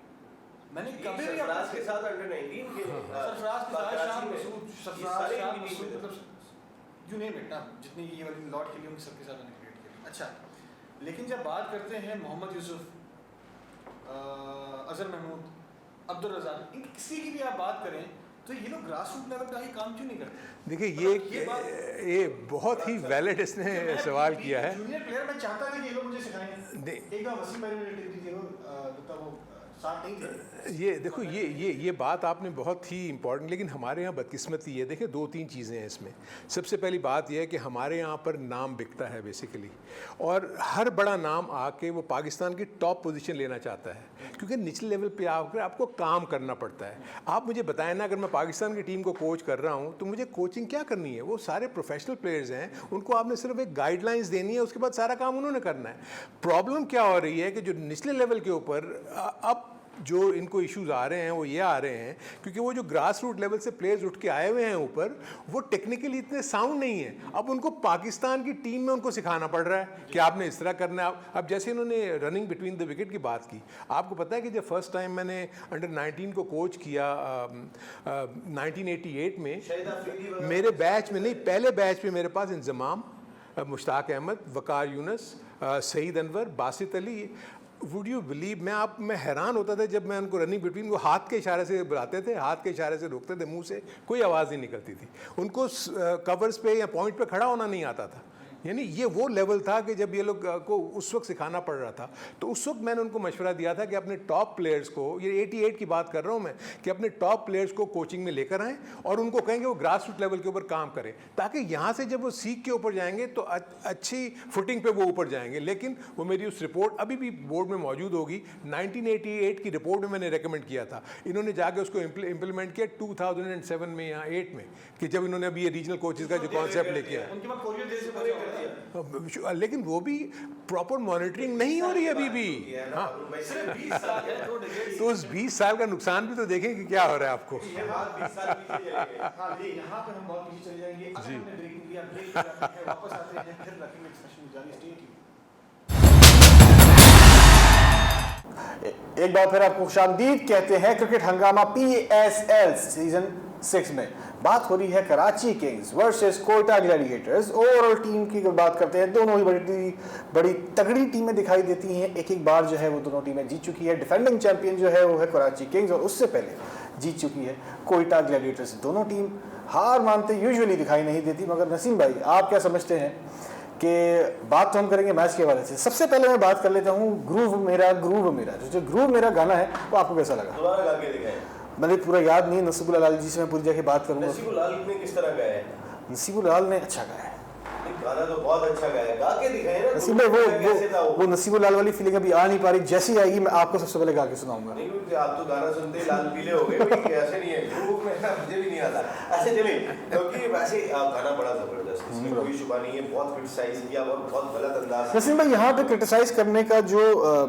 D: मैंने कभी भी
B: सरफराज के साथ अंडर 19 के
D: सरफराज के साथ शाह मसूद, सरफराज शाह मसूद, मतलब यू नेम इट ना, जितनी ये वाली लॉट खेली उनके सबके साथ मैंने क्रिकेट खेली। अच्छा, लेकिन जब बात करते हैं मोहम्मद यूसुफ, अजहर महमूद, अब्दुल रज़ाक, इन किसी की भी आप बात करें तो ये लोग ग्रास रूट लेवल का ही काम क्यों नहीं करते?
C: देखिए ये बहुत ही वैलिड इसने सवाल किया है।
D: जूनियर प्लेयर मैं चाहता था कि ये लोग मुझे सिखाएंगे। एक बार वसीम भाई ने टीम थी वो साथ नहीं थे।
C: ये देखो ये बात आपने बहुत ही इम्पोर्टेंट, लेकिन हमारे यहाँ बदकिस्मती है। देखिए 2-3 चीज़ें हैं इसमें। सबसे पहली बात यह है कि हमारे यहाँ पर नाम बिकता है बेसिकली, और हर बड़ा नाम आके वो पाकिस्तान की टॉप पोजीशन लेना चाहता है, क्योंकि निचले लेवल पे आकर आपको काम करना पड़ता है। आप मुझे बताएं ना, अगर मैं पाकिस्तान की टीम को कोच कर रहा हूँ तो मुझे कोचिंग क्या करनी है? वो सारे प्रोफेशनल प्लेयर्स हैं, उनको आपने सिर्फ एक गाइडलाइंस देनी है, उसके बाद सारा काम उन्होंने करना है। प्रॉब्लम क्या हो रही है कि जो निचले लेवल के ऊपर अब जो इनको इश्यूज आ रहे हैं वो ये आ रहे हैं क्योंकि वो जो ग्रास रूट लेवल से प्लेयर्स उठ के आए हुए हैं ऊपर, वो टेक्निकली इतने साउंड नहीं है। अब उनको पाकिस्तान की टीम में उनको सिखाना पड़ रहा है कि आपने इस तरह करना है। अब जैसे इन्होंने रनिंग बिटवीन द विकेट की बात की, आपको पता है कि जब फर्स्ट टाइम मैंने अंडर 19 को कोच किया 1988 में, मेरे बैच में नहीं, पहले बैच में मेरे पास Inzamam, Mushtaq Ahmed, Waqar Younis, Saeed Anwar, Basit Ali. Would you believe, मैं हैरान होता था जब मैं उनको रनिंग बिटवीन को हाथ के इशारे से बुलाते थे, हाथ के इशारे से रोकते थे, मुंह से कोई आवाज़ नहीं निकलती थी। उनको कवर्स पे या पॉइंट पे खड़ा होना नहीं आता था। यानी ये वो लेवल था कि जब ये लोग को उस वक्त सिखाना पड़ रहा था। तो उस वक्त मैंने उनको मशवरा दिया था कि अपने टॉप प्लेयर्स को, ये 88 की बात कर रहा हूँ मैं, कि अपने टॉप प्लेयर्स को कोचिंग में लेकर आएँ और उनको कहेंगे वो ग्रास रूट लेवल के ऊपर काम करें, ताकि यहाँ से जब वो सीख के ऊपर जाएंगे तो अच्छी फुटिंग पे वो ऊपर जाएंगे। लेकिन वो मेरी उस रिपोर्ट अभी भी बोर्ड में मौजूद होगी, 1988 की रिपोर्ट में मैंने रिकमेंड किया था। इन्होंने जाके उसको इम्प्लीमेंट किया 2007 में या 8 में, कि जब इन्होंने अभी ये रीजनल कोचेज़ का जो कॉन्सेप्ट लेके आया, लेकिन वो भी प्रॉपर मॉनिटरिंग नहीं हो रही अभी भी। हाँ, तो उस 20 साल का नुकसान भी तो देखें कि क्या हो रहा है आपको।
D: यहाँ पर हम बहुत पीछे चले जाएंगे। जी, वापस आते हैं, फिर रखेंगे डिस्कशन जारी। Stay tuned.
A: एक बार फिर आपको खुशामदीद कहते हैं क्रिकेट हंगामा PSL सीजन 6 में। बात हो रही है Karachi Kings versus Quetta Gladiators. Overall team की अगर बात करते हैं, दोनों ही बड़ी तगड़ी टीमें दिखाई देती हैं। एक बार जो है वो दोनों टीमें जीत चुकी है। डिफेंडिंग चैंपियन जो है वो है कराची किंग्स और उससे पहले जीत चुकी है कोयटा ग्लैडिएटर्स। दोनों टीम हार मानते यूजुअली दिखाई नहीं देती, मगर नसीम भाई आप क्या समझते हैं कि बात तो हम करेंगे मैच के हवाले से। सबसे पहले मैं बात कर लेता हूँ ग्रूव मेरा जो ग्रूव मेरा गाना है वो आपको कैसा लगा?
B: दोबारा गा के दिखाएं।
A: मुझे पूरा याद नहीं है, नसीबुल लाल जी से मैं पूरी जाके बात करूंगा।
B: नसीबुल लाल ने किस तरह गाया है?
A: नसीबुल लाल ने अच्छा गाया है,
B: गाना तो बहुत अच्छा गाया है, गा के दिखाएं ना।
A: नसीब भाई वो नसीबुल लाल वाली फीलिंग अभी आ नहीं पा रही, जैसी आएगी मैं आपको सबसे पहले गा के सुनाऊंगा।
B: नहीं क्योंकि आप तो गाना सुनते ही लाल पीले हो गए भाई, ऐसे नहीं है ग्रुप में ना, मुझे भी नहीं आता ऐसे चले, क्योंकि वैसे गाना बड़ा जबरदस्त, इसमें कोई शुबा नहीं है, बहुत क्रिटिसाइज किया और बहुत गलत अंदाज।
A: नसीम भाई यहाँ पे क्रिटिसाइज करने का जो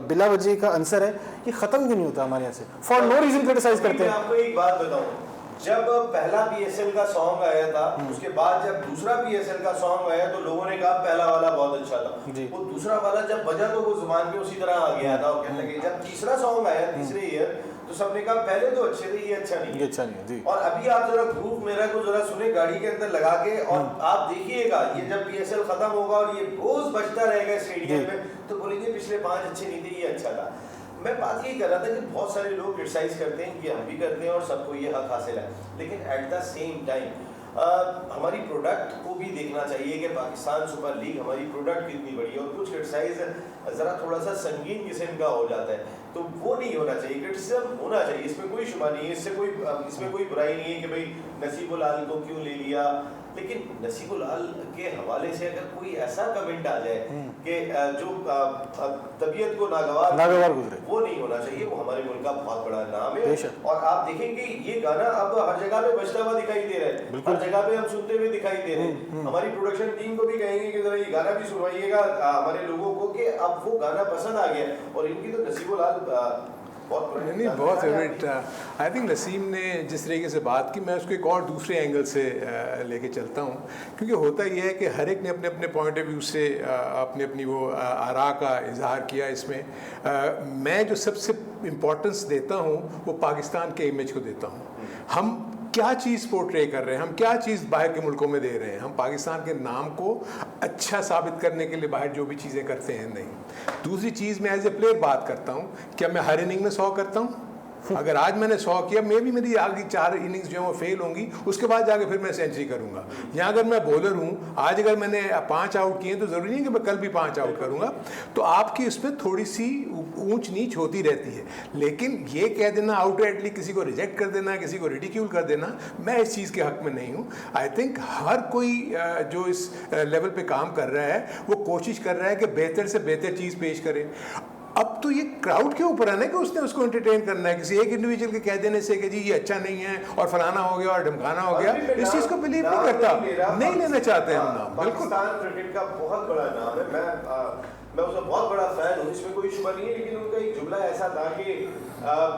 A: बिला वजह का आंसर है ये खत्म क्यों नहीं होता हमारे यहाँ से? फॉर नो रीजन क्रिटिसाइज करते हैं।
B: मैं आपको एक बात बताऊं, जब पहला पीएसएल का सॉन्ग आया था, उसके बाद जब दूसरा पीएसएल का सॉन्ग आया तो लोगों ने कहा पहला वाला बहुत अच्छा था, वो दूसरा वाला जब बजा तो वो जुबान पे उसी तरह आ गया था और कहने लगे। जब तीसरा सॉन्ग आया तीसरे ईयर तो सबने कहा पहले तो अच्छे थे, ये अच्छा नहीं है। और अभी आप जरा ग्रुप मेरा को जरा सुने गाड़ी के अंदर लगा के और आप देखिएगा, ये जब पीएसएल खत्म होगा और ये रोज बजता रहेगा स्टेडियम में तो बोलेंगे पिछले 5 अच्छे नहीं थे, ये अच्छा था। मैं बात यही कर रहा था कि बहुत सारे लोग क्रिटिसाइज करते हैं कि हम भी करते हैं और सबको ये हक हासिल है, लेकिन एट द सेम टाइम हमारी प्रोडक्ट को भी देखना चाहिए कि पाकिस्तान सुपर लीग हमारी प्रोडक्ट कितनी बड़ी है। और कुछ क्रिटिसाइज ज़रा थोड़ा सा संगीन किस्म का हो जाता है तो वो नहीं होना चाहिए। क्रिटिसिज्म होना चाहिए, इसमें कोई शुबा नहीं है, इसमें कोई बुराई नहीं है कि भाई नसीबुल लाल को क्यों ले लिया, लेकिन नसीबुल लाल के हवाले से अगर कोई ऐसा कमेंट आ जाए कि जो तबीयत को नागवार गुजरे, वो नहीं होना चाहिए। वो हमारे मुल्क का बहुत बड़ा नाम है और आप देखेंगे ये गाना अब हर जगह पे बजता हुआ दिखाई दे रहा है, हर जगह पे हम सुनते हुए दिखाई दे रहे हैं। हमारी प्रोडक्शन टीम को भी कहेंगे कि जरा ये गाना भी सुनवाइएगा हमारे लोगों को कि अब वो गाना पसंद आ गया। और इनकी तो नसीबुल लाल
C: नहीं बहुत फेवरेट। आई थिंक नसीम ने जिस तरीके से बात की, मैं उसको एक और दूसरे एंगल से लेके चलता हूँ, क्योंकि होता यह है कि हर एक ने अपने अपने पॉइंट ऑफ व्यू से अपनी वो आरा का इजहार किया। इसमें मैं जो सबसे इम्पोर्टेंस देता हूँ वो पाकिस्तान के इमेज को देता हूँ। हम क्या चीज़ पोर्ट्रे कर रहे हैं, हम क्या चीज़ बाहर के मुल्कों में दे रहे हैं। हम पाकिस्तान के नाम को अच्छा साबित करने के लिए बाहर जो भी चीज़ें करते हैं नहीं। दूसरी चीज़ मैं एज ए प्लेयर बात करता हूँ, क्या मैं हर इनिंग में 100 करता हूँ? अगर आज मैंने 100 किया, मे भी मेरी आगे 4 इनिंग्स जो है वो फेल होंगी, उसके बाद जाके फिर मैं सेंचुरी करूंगा। या अगर मैं बॉलर हूँ, आज अगर मैंने 5 आउट किए तो ज़रूरी नहीं कि मैं कल भी 5 आउट करूंगा। तो आपकी इसमें थोड़ी सी ऊंच नीच होती रहती है, लेकिन ये कह देना आउटराइटली किसी को रिजेक्ट कर देना, किसी को रिडिक्यूल कर देना, मैं इस चीज़ के हक में नहीं हूँ। आई थिंक हर कोई जो इस लेवल पे काम कर रहा है वो कोशिश कर रहा है कि बेहतर से बेहतर चीज़ पेश करे। अब तो ये क्राउड के ऊपर है ना कि उसने उसको एंटरटेन करना है। किसी एक इंडिविजुअल के कह देने से कि जी ये अच्छा नहीं है और फलाना हो गया और ढमकाना हो गया, इस चीज़ को बिलीव नहीं करता, नहीं लेना चाहते हम नाम। बिल्कुल
B: पाकिस्तान क्रिकेट का बहुत बड़ा नाम है, मैं उसका बहुत बड़ा फैन हूँ, इसमें कोई शुबा नहीं है। लेकिन उनका एक जुमला ऐसा था कि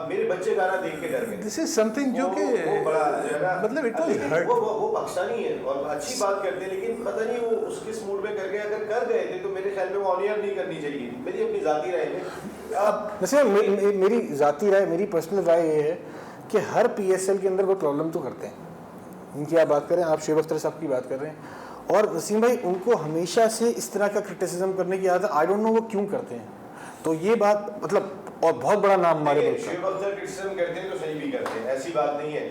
B: मेरे बच्चे गाना देख के डर गए।
C: दिस इज समथिंग जो कि मतलब इट वाज हर्ट।
B: वो पाकिस्तानी है और अच्छी बात करते हैं, लेकिन पता नहीं वो उस किस मूड में कर गए। अगर कर गए थे तो मेरे ख्याल में वो ऑनियर नहीं करनी चाहिए। मेरी अपनी ज़ाती राय है।
A: वैसे मेरी ज़ाती राय, मेरी पर्सनल राय ये है कि हर पीएसएल के अंदर वो प्रॉब्लम तो करते हैं। इनकी आप बात करें, आप शोएब अख्तर साहब की बात कर रहे हैं, और वसीम भाई उनको हमेशा से इस तरह का क्रिटिसिज्म करने की आदत, आई डोंट नो वो क्यों करते हैं। तो ये बात मतलब, और बहुत बड़ा नाम हमारे मुल्क का।
B: शोएब अख्तर क्रिटिसिज्म करते हैं तो सही भी करते हैं, ऐसी बात नहीं है।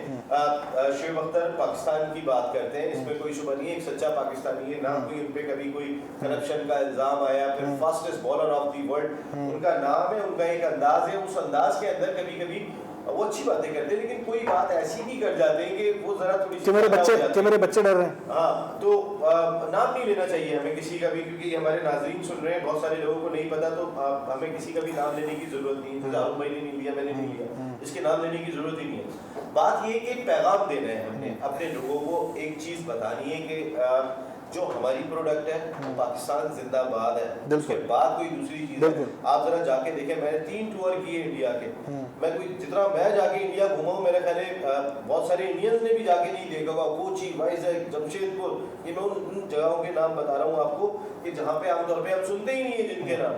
B: शोएब अख्तर पाकिस्तान की बात करते हैं, इसमें कोई शुबा नहीं है, एक सच्चा पाकिस्तानी है। ना कोई उन पे कभी कोई करप्शन का इल्जाम आया। फिर fastest bowler of the world उनका नाम है, उनका एक अंदाज है। उस अंदाज के अंदर कभी कभी वो अच्छी बातें करते हैं, लेकिन कोई बात ऐसी भी कर जाते हैं कि वो जरा थोड़ी सी
A: मेरे बच्चे डर रहे हैं।
B: हाँ, तो नाम नहीं लेना चाहिए हमें किसी का भी, क्योंकि हमारे नाजरीन सुन रहे हैं, बहुत सारे लोगों को नहीं पता। तो हमें किसी का भी नाम लेने की जरूरत नहीं है। जारुल भाई ने नहीं लिया, मैंने नहीं लिया, इसके नाम लेने की जरूरत ही नहीं है। बात ये कि पैगाम देना है हमने अपने लोगों को, एक चीज बतानी है कि जो हमारी प्रोडक्ट है वो पाकिस्तान जिंदाबाद है, उसके बाद कोई दूसरी चीज है। आप जरा जाके देखें, मैंने 3 टूर किए इंडिया के। मैं कोई जितना मैं जाके इंडिया घूमा हूँ, मेरे ख्याल बहुत सारे इंडियंस ने भी जाके नहीं देखा होगा। कोची, वाइजैक, जमशेदपुर, ये मैं उन जगहों के नाम बता रहा हूँ आपको कि जहाँ पे आमतौर पे हम सुनते ही नहीं है जिनके नाम।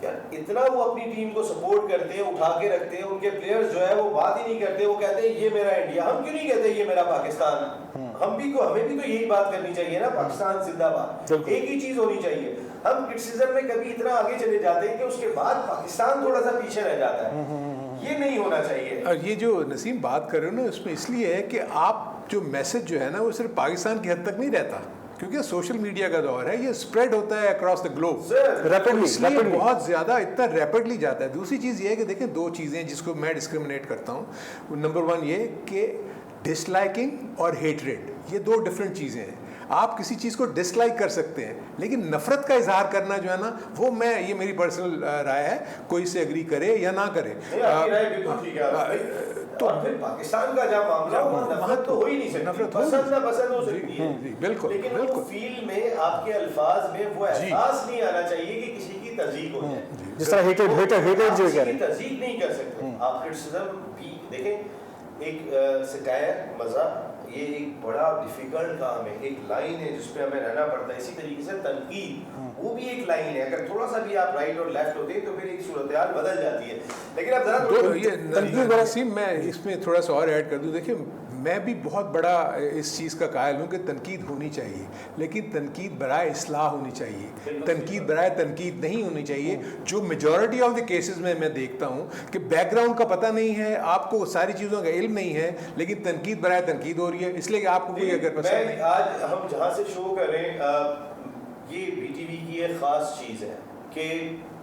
B: यार इतना वो अपनी टीम को सपोर्ट करते हैं, उठा के रखते हैं, उनके प्लेयर्स जो है वो बात ही नहीं करते, वो कहते हैं ये मेरा इंडिया। हम क्यों नहीं कहते ये मेरा पाकिस्तान? हमें भी तो यही बात करनी चाहिए ना, पाकिस्तान जिंदाबाद, एक ही चीज होनी चाहिए। हम क्रिटिसिज्म में कभी इतना आगे चले जाते हैं कि उसके बाद पाकिस्तान थोड़ा सा पीछे रह जाता है, ये नहीं होना चाहिए।
C: और ये जो नसीम बात कर रहे हो ना, उसमें इसलिए है कि आप जो मैसेज जो है ना वो सिर्फ पाकिस्तान की हद तक नहीं रहता, क्योंकि सोशल मीडिया का दौर है, ये स्प्रेड होता है अक्रॉस द ग्लोब रैपिडली, बहुत ज़्यादा इतना रैपिडली जाता है। दूसरी चीज़ ये है कि देखें, दो चीज़ें जिसको मैं डिस्क्रिमिनेट करता हूँ। नंबर वन ये कि डिसलाइकिंग और हेटरेट, ये दो डिफरेंट चीज़ें हैं। आप किसी चीज़ को डिसलाइक कर सकते हैं, लेकिन नफरत का इजहार करना जो है ना, वो ये मेरी पर्सनल राय है, कोई से एग्री करे या ना करे।
B: तो फिर पाकिस्तान का जब मामला हो, नफरत तो हो ही नहीं सकती, पसंद ना पसंद हो सकती है,
C: बिल्कुल,
B: लेकिन वो फील में, आपके अल्फाज में वो एहसास नहीं आना चाहिए कि किसी की तज़ीक हो जाए।
A: जिस तरह हेटेड जो कह रहे हैं,
B: तज़ीक नहीं कर सकते आप। क्रिटिसिज्म भी देखें, एक सटायर, मज़ाक, ये एक बड़ा डिफिकल्ट काम है, एक लाइन है जिसपे हमें रहना पड़ता है। इसी तरीके से तनकीद, वो भी एक लाइन है, अगर थोड़ा सा भी आप राइट और लेफ्ट होते हैं तो फिर एक सूरत-ए-हाल बदल जाती है। लेकिन अब जरा
C: नसीम, मैं इसमें थोड़ा सा और ऐड कर दूं। देखिए, मैं भी बहुत बड़ा इस चीज़ का कायल हूँ कि तनकीद होनी चाहिए, लेकिन तनकीद बराए इस्लाह होनी चाहिए, तनकीद बराए तनकीद नहीं होनी चाहिए। जो मेजॉरिटी ऑफ द केसेस में मैं देखता हूँ कि बैकग्राउंड का पता नहीं है, आपको सारी चीज़ों का इल्म नहीं है, लेकिन तनकीद बराए तनकीद हो रही है, इसलिए कि आपको कोई अगर पसंद नहीं।
B: आज हम जहाँ से शो कर रहे हैं, ये BTV की एक ख़ास चीज़ है कि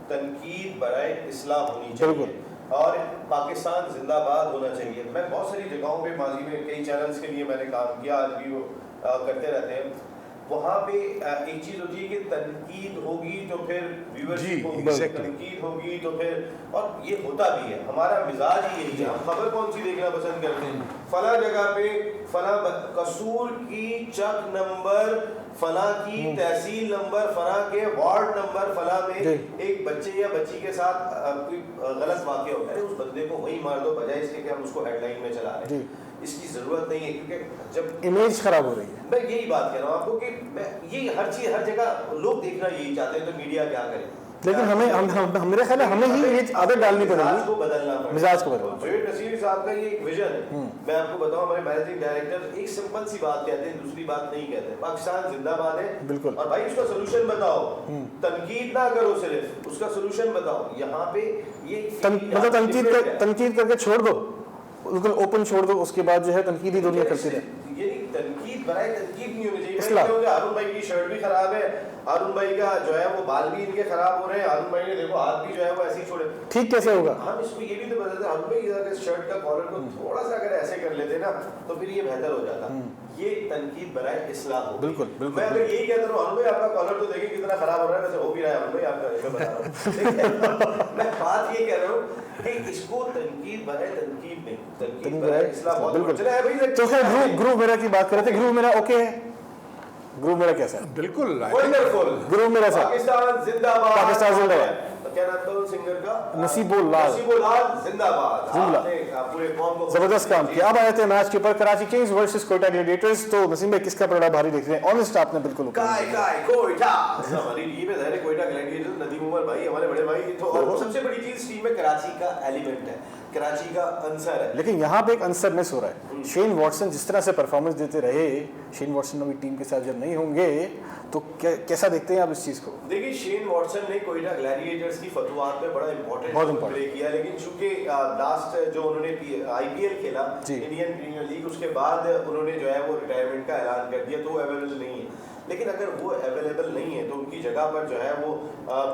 B: तनकीद बराए इस्लाह होनी चाहिए और पाकिस्तान जिंदाबाद होना चाहिए। मैं बहुत सारी जगहों पे माजी में कई चैनल्स के लिए मैंने काम किया, आज भी वो करते रहते हैं। वहाँ पे एक चीज़ होती है कि तनकीद होगी तो फिर व्यूअरशिप होगी, तनकीद होगी तो फिर, और ये होता भी है, हमारा मिजाज ही यही है। हम खबर कौन सी देखना पसंद करते हैं? फला जगह पे फला कसूर की चक नंबर, फला की तहसील नंबर, फला के वार्ड नंबर फला में एक बच्चे या बच्ची के साथ कोई गलत वाक़या होता है, उस बंदे को वहीं मार दो, बजाय इसके कि हम उसको हेडलाइन में चला रहे हैं। इसकी ज़रूरत नहीं है, क्योंकि जब
A: इमेज खराब हो रही है।
B: मैं यही बात कह रहा हूँ आपको कि मैं ये हर चीज़ हर जगह लोग देखना यही चाहते हैं, तो मीडिया क्या करे?
A: लेकिन हमें मेरे ख्याल है हमें ही ये आदत डालनी पड़ेगी,
B: मिजाज को बदलना पड़ेगा,
A: मिजाज को बदलना।
B: फेवरेट नसीर साहब का ये एक विजन है। मैं आपको बताऊं, हमारे मैनेजिंग डायरेक्टर एक सिंपल सी बात कहते हैं, दूसरी बात नहीं कहते। पाकिस्तान जिंदाबाद है,
A: बिल्कुल,
B: और भाई उसका सोल्यूशन बताओ, तनकीद ना करो, सिर्फ उसका सोल्यूशन बताओ। यहाँ पे ये
A: मतलब तनकीद करके छोड़ दो, बिल्कुल ओपन छोड़ दो, उसके बाद जो है तनकीद ही दुनिया करती रहे।
B: ये तनकीद बराए तनकीद नहीं होनी चाहिए। हारून भाई की शर्ट भी खराब है, हारून भाई का जो है वो बाल भी इनके खराब हो रहे हैं, हारून भाई ने देखो हाथ भी जो है वो ऐसे ही छोड़े, ठीक कैसे होगा? हम इसको ये भी तो बताते हैं, हारून भाई अगर शर्ट का कॉलर को थोड़ा सा अगर ऐसे कर लेते ना तो फिर ये बेहतर हो जाता। ये तनकीद बराए इस्लाह हो।
A: बिल्कुल बिल्कुल।
B: मैं अगर यही कहता हूँ, हारून भाई आपका कॉलर तो देखिए कितना खराब हो रहा है, वैसे हो भी रहा है हारून भाई आपका, मैं बता रहा हूँ। मैं बात ये कह रहा हूँ कि इसको तनकीद बराए तनकीद नहीं, तनकीद बराए इस्लाह बहुत अच्छा है भाई। तो
A: खैर ग्रुप मेरा की बात कर रहे थे, ग्रुप मेरा ओके है, ग्रुप मेरा कैसा है?
C: बिल्कुल
B: वंडरफुल,
A: ग्रुप मेरा
B: पाकिस्तान जिंदाबाद,
A: पाकिस्तान जिंदाबाद।
B: क्या नाम था उस सिंगर का?
A: नसीबुल्लाह
B: जिंदाबाद। आपने पूरे कौम को
A: जबरदस्त काम किया। अब आए थे मैच के ऊपर, Karachi Kings versus Quetta Gladiators. तो नसीम भाई किसका पलड़ा भारी देख रहे हैं? ऑनेस्ट आपने बिल्कुल
B: कोयटा, हमारी टीम है ज़ाहिर है, कोयटा ग्लैडिएटर्स, नदीम उमर भाई हमारे बड़े भाई। तो और सबसे बड़ी चीज टीम में कराची का एलिमेंट है, कराची का अंसर है।
A: लेकिन यहाँ पे एक अंसर मिस हो रहा है। शेन वॉटसन जिस तरह से परफॉर्मेंस देते रहे, शेन वॉटसन अभी टीम के साथ जब नहीं होंगे तो कैसा देखते हैं आप इस चीज़ को?
B: देखिए, शेन वॉटसन ने कोयटा ग्लैडिएटर्स की फतवात में बड़ा इंपॉर्टेंट प्ले किया, लेकिन चूंकि लास्ट जो उन्होंने IPL खेला, इंडियन प्रीमियर लीग, उसके बाद उन्होंने जो है वो रिटायरमेंट का ऐलान कर दिया, तो वो अवेलेबल नहीं है। लेकिन अगर वो अवेलेबल नहीं है तो उनकी जगह पर जो है वो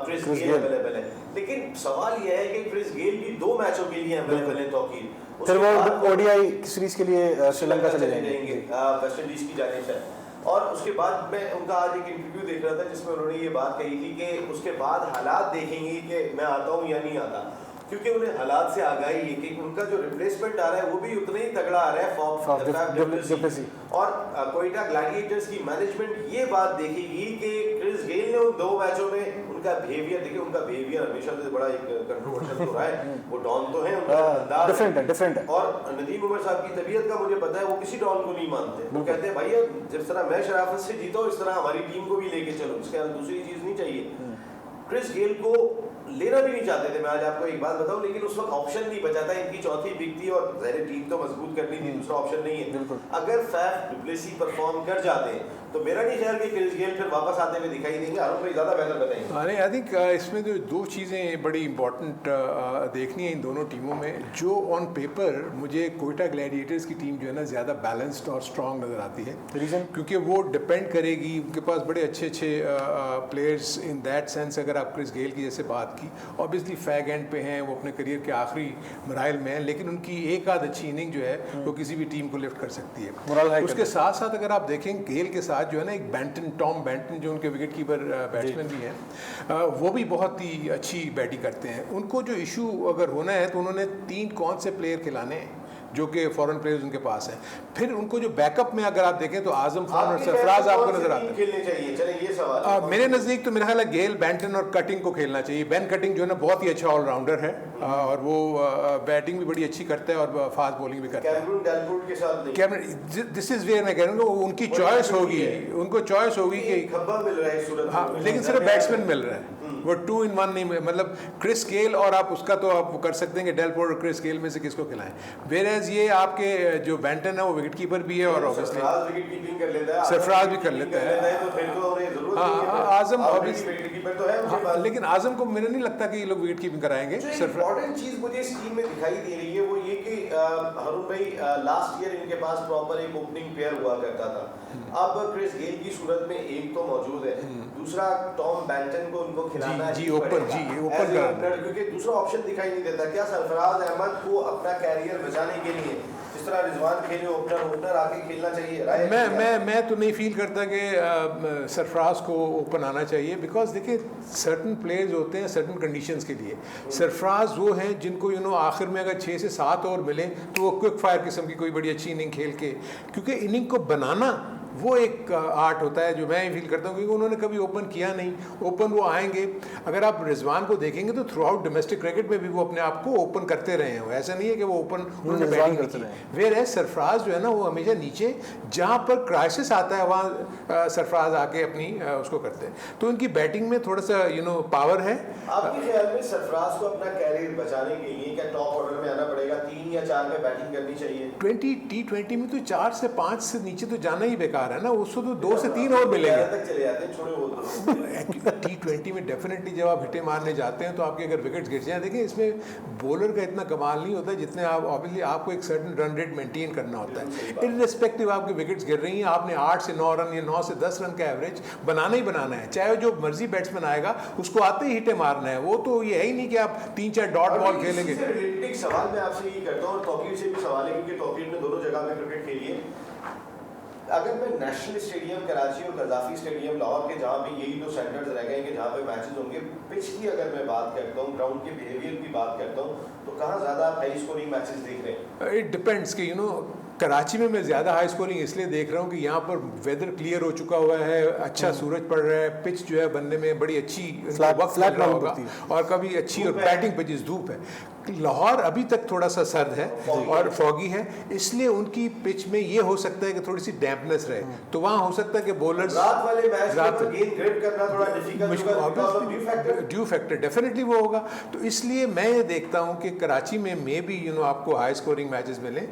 B: क्रिस गेल अवेलेबल है। लेकिन सवाल यह है कि क्रिस गेल भी 2 मैचों के लिए अवेलेबल है, तौकीद
A: फिर वो ODI सीरीज के लिए श्रीलंका चले जाएंगे,
B: वेस्ट इंडीज की जानिब से। और उसके बाद मैं उनका आज एक इंटरव्यू देख रहा था जिसमें उन्होंने ये बात कही थी कि उसके बाद हालात देखेंगे कि मैं आता हूँ या नहीं आता, क्योंकि उन्हें हालात से आगाही है कि उनका जो रिप्लेसमेंट आ रहा है वो भी उतना ही तगड़ा आ रहा है, और कोयटा ग्लैडिएटर्स की मैनेजमेंट ये बात देखेगी कि क्रिस गेल ने उन 2 मैचों में उनका बिहेवियर, देखिए उनका बिहेवियर हमेशा से बड़ा एक कंट्रोवर्शियल तो रहा है, वो डॉन तो है, उनका अंदाज
A: डिफरेंट है।
B: और नदीम उमर साहब की तबीयत का मुझे पता है, वो किसी डॉन को नहीं मानते, वो कहते हैं भाई जिस तरह मैं शराफत से जीता हूँ इस तरह हमारी टीम को भी लेके चलो, इसके दूसरी चीज नहीं चाहिए। क्रिस गेल को लेना भी नहीं चाहते थे। मैं आज आपको एक बात बताऊं, लेकिन उस वक्त ऑप्शन नहीं बचा था, इनकी चौथी पिक थी और ज़ाहिर टीम तो मजबूत करनी थी, दूसरा ऑप्शन नहीं है। अगर फैफ डुप्लेसी परफॉर्म कर जाते हैं तो मेरा नहीं ख्याल कि क्रिस गेल फिर वापस आते हुए दिखाई देंगे। आरोप भाई ज़्यादा बेहतर बताएंगे।
C: अरे आई थिंक इसमें जो दो चीज़ें बड़ी इंपॉर्टेंट देखनी है इन दोनों टीमों में। जो ऑन पेपर मुझे कोयटा ग्लैडिएटर्स की टीम जो है ना ज़्यादा बैलेंस्ड और स्ट्रॉन्ग नज़र आती है।
A: रीज़न
C: क्योंकि वो डिपेंड करेगी, उनके पास बड़े अच्छे अच्छे प्लेयर्स इन दैट सेंस। अगर आप क्रिस गेल की जैसे बात की, ऑब्वियसली फैग एंड पे हैं, वो अपने करियर के आखिरी मराइल में हैं, लेकिन उनकी एक आध अच्छी इनिंग जो है वो किसी भी टीम को लिफ्ट कर सकती है। उसके साथ साथ अगर आप देखें गेल के साथ जो है ना एक टॉम बैंटन जो उनके विकेट कीपर बैट्समैन भी हैं, वो भी बहुत ही अच्छी बैटिंग करते हैं। उनको जो इशू अगर होना है तो उन्होंने 3 कौन से प्लेयर खिलाने हैं जो कि फॉरेन प्लेयर्स उनके पास हैं। फिर उनको जो बैकअप में अगर आप देखें तो आजम खान और सरफराज आपको नजर आते हैं।
B: खेलने चाहिए, चले ये सवाल
C: मेरे नज़दीक तो मेरा ख्याल है गेल, बैंटन और कटिंग को खेलना चाहिए। बेन कटिंग जो है ना बहुत ही अच्छा ऑलराउंडर है और वो बैटिंग भी बड़ी अच्छी करता है और फास्ट बॉलिंग भी करता है।
B: कैमरून डेलपोर्ट के साथ नहीं।
C: दिस इज वेयर मैं कह रहा हूँ उनकी चॉइस होगी, उनको चॉइस होगी कि
B: खब्बा मिल रहा है सूरत।
C: हाँ, लेकिन सिर्फ बैट्समैन मिल रहा है, वो 2 in 1 नहीं, मतलब क्रिस गेल और आप उसका तो आप कर सकते हैं कि डेलपोर्ट और क्रिस गेल में से किसको खिलाएं। वेयर ये आपके जो बैंटन है वो विकेट कीपर भी है और ऑब्वियसली
B: विकेट कीपिंग कर लेता है,
C: सरफराज भी कर लेता है।
B: तो फिर तो उन्हें जरूरत
C: हाँ,
B: नहीं है।
C: आजम ऑब्वियसली
B: विकेट कीपर तो है उनके पास।
C: लेकिन आजम को मेरे नहीं लगता कि ये लोग विकेट कीपिंग कराएंगे।
B: इंपॉर्टेंट चीज मुझे इस टीम में दिखाई दे रही है वो ये कि हरुण भाई लास्ट ईयर इनके पास प्रॉपर एक ओपनिंग पेयर हुआ करता था। अब क्रिस गेल की सूरत में एक तो मौजूद है, दूसरा टॉम बैंटन को उनको खिलाना है क्योंकि दूसरा ऑप्शन दिखाई नहीं देता। क्या सरफराज अहमद को अपना कैरियर बचाने के लिए जिस तरह रिजवान खेले ओपनर आके खेलना चाहिए?
C: मैं तो नहीं फील करता कि सरफराज को ओपन आना चाहिए, बिकॉज देखिए सर्टन प्लेयर्स होते हैं सर्टन कंडीशंस के लिए। सरफराज वो हैं जिनको आखिर में अगर 6 से 7 ओवर मिले तो वो क्विक फायर किस्म की कोई बड़ी अच्छी इनिंग खेल के, क्योंकि इनिंग को बनाना वो एक आर्ट होता है जो मैं फील करता हूँ, क्योंकि उन्होंने कभी ओपन किया नहीं। ओपन वो आएंगे, अगर आप रिजवान को देखेंगे तो थ्रू आउट डोमेस्टिक क्रिकेट में भी वो अपने आप को ओपन करते रहे हैं। ऐसा नहीं है कि वो ओपन उन्होंने बैटिंग करते रहे। वेयर है सरफराज जो है ना वो हमेशा नीचे जहाँ पर क्राइसिस आता है वहाँ सरफराज आके अपनी उसको करते हैं। तो उनकी बैटिंग में थोड़ा सा पावर है।
B: आपके ख्याल में सरफराज को अपना कैरियर बचाने के लिए क्या टॉप ऑर्डर में आना पड़ेगा, 3 या 4 में बैटिंग करनी चाहिए?
C: T20 में तो 4 से 5 से नीचे तो जाना ही बेकार है ना, उसको तो 2 से 3 और मिलेंगे
B: तक चले जाते हैं, छोड़े वो तो।
C: T20 में डेफिनेटली जब आप हिटे मारने जाते हैं तो आपके अगर विकेट्स गिर जाए, देखिए इसमें बॉलर का इतना कमाल नहीं होता जितने आप ऑब्वियसली आपको एक सर्टेन रन रेट मेंटेन करना होता है। इररिस्पेक्टिव आपके विकेट्स गिर रही हैं, आपने 8 से 9 रन या 9 से 10 रन का एवरेज बनाना ही बनाना है, चाहे जो मर्जी बैट्समैन आएगा उसको आते ही हिटे मारना है। वो तो ये है ही नहीं कि आप 3-4 डॉट बॉल खेलेंगे।
B: एक सवाल मैं आपसे ये करता हूँ और तौकीर से भी सवाल है क्योंकि तौकीर ने दोनों जगह में क्रिकेट खेली है। अगर मैं नेशनल स्टेडियम कराची और कजाफी स्टेडियम लाहौर के जहाँ भी यही 2 सेंटर्स रह गए कि जहाँ पे मैचेस होंगे, पिच की अगर मैं बात करता हूँ, ग्राउंड के बिहेवियर की बात करता हूँ, तो कहाँ ज़्यादा आप हाई स्कोरिंग मैचेस देख रहे हैं?
C: इट डिपेंड्स कि कराची में मैं ज़्यादा हाई स्कोरिंग इसलिए देख रहा हूँ कि यहाँ पर वेदर क्लियर हो चुका हुआ है, अच्छा सूरज पड़ रहा है, पिच जो है बनने में बड़ी अच्छी वक्त लग रहा होगा और कभी अच्छी और बैटिंग पिचेस धूप है। लाहौर अभी तक थोड़ा सा सर्द है और फॉगी है, इसलिए उनकी पिच में ये हो सकता है कि थोड़ी सी डैम्पनेस रहे, तो वहाँ हो सकता है कि बॉलर्स
B: रात वाले मैच में गेंद ग्रिप करना थोड़ा डिफिकल्ट होगा,
C: ड्यू फैक्टर डेफिनेटली वो होगा। तो इसलिए मैं ये देखता हूँ कि कराची में मे बी आपको हाई स्कोरिंग मैचेस मिले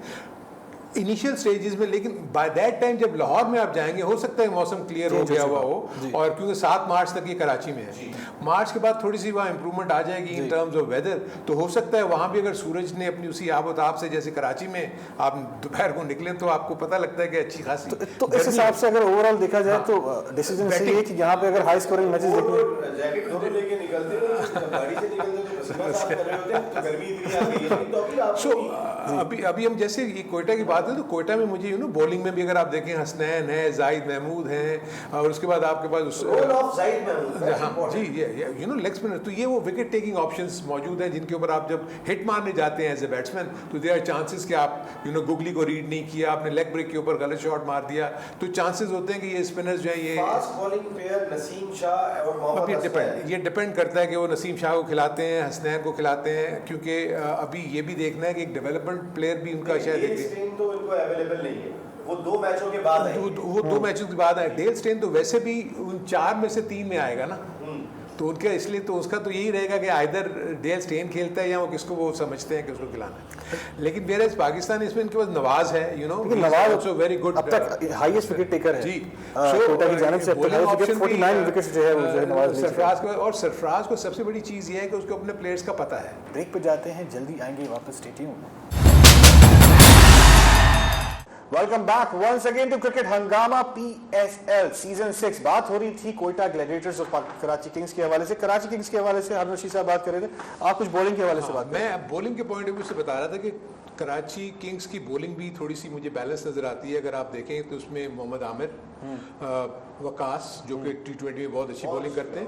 C: इनिशियल स्टेजेस में, लेकिन बाय दैट टाइम जब लाहौर में आप जाएंगे हो सकता है मौसम क्लियर हो गया हुआ हो, और क्योंकि 7 मार्च तक ये कराची में है, मार्च के बाद थोड़ी सी वहाँ इंप्रूवमेंट आ जाएगी इन टर्म्स ऑफ वेदर, तो हो सकता है वहाँ भी अगर सूरज ने अपनी उसी आबोताब से, जैसे कराची में आप दोपहर को निकलें तो आपको पता लगता है कि अच्छी खासी
A: तो इस हिसाब से अगर ओवरऑल देखा जाए तो डिसीजन सही है कि यहाँ पे अगर हाई स्कोरिंग मैचेस देखने
B: जैकेट दोनों लेके निकलते हैं, गाड़ी से निकलते हैं तो पसीना साफ कर रहे होते हैं, तो गर्मी इतनी आ गई है। तो अभी आप
C: अभी हम जैसे ये कोयटा की बात है तो कोयटा में मुझे बॉलिंग में भी अगर आप देखें हसनैन है, जाहिद महमूद हैं, और उसके बाद आपके पास हाँ जी ये लेग स्पिनर, तो ये वो विकेट टेकिंग ऑप्शंस मौजूद हैं जिनके ऊपर आप जब हिट मारने जाते हैं एज ए बैट्समैन तो देयर आर चांसेस कि आप गुगली को रीड नहीं किया, आपने लेग ब्रेक के ऊपर गलत शॉट मार दिया, तो चांसेस होते हैं कि ये स्पिनर्स जो है ये
B: fast bowling player Naseem Shah और मोहम्मद
C: ये डिपेंड करता है कि वो नसीम शाह को खिलाते हैं, हसनैन को खिलाते हैं, क्योंकि अभी ये भी देखना है कि एक डेवलपमेंट प्लेयर भी उनका शायद
B: तो इनको अवेलेबल नहीं है, वो 2 मैचों के बाद
C: वो 2 मैचों के बाद है। डेल स्टेन तो वैसे भी उन 4 में से 3 में आएगा ना, तो उनका इसलिए तो उसका तो यही रहेगा कि आइदर डेल स्टेन खेलता है या वो किसको वो समझते हैं कि उसको खिलाना है। लेकिन मेरा पाकिस्तान इसमें इनके पास नवाज है, you know,
A: Nawaz
C: also very good,
A: अब तक हाईएस्ट विकेट टेकर है
C: जी।
A: कोटा की जानिब से, 49 विकेट्स जो है वो जो है नवाज
C: सरफराज को, और सरफराज को सबसे बड़ी चीज़ ये है कि उसको अपने प्लेयर्स का पता है।
A: ब्रेक पे जाते हैं, जल्दी आएंगे वापस, stay tuned. Welcome back once again to cricket Hangama PSL season 6। बात हो रही थी कोयटा ग्लैडिएटर्स और कराची किंग्स के हवाले से। कराची किंग्स के हवाले से हारून रशीद साहब बात कर रहे थे, आप कुछ बॉलिंग के हवाले से बात।
C: मैं बॉलिंग के पॉइंट ऑफ व्यू से बता रहा था कि कराची किंग्स की बॉलिंग भी थोड़ी सी मुझे बैलेंस नजर आती है। अगर आप देखें तो उसमें मोहम्मद आमिर, वकास जो कि T20 में बहुत अच्छी बॉलिंग करते हैं,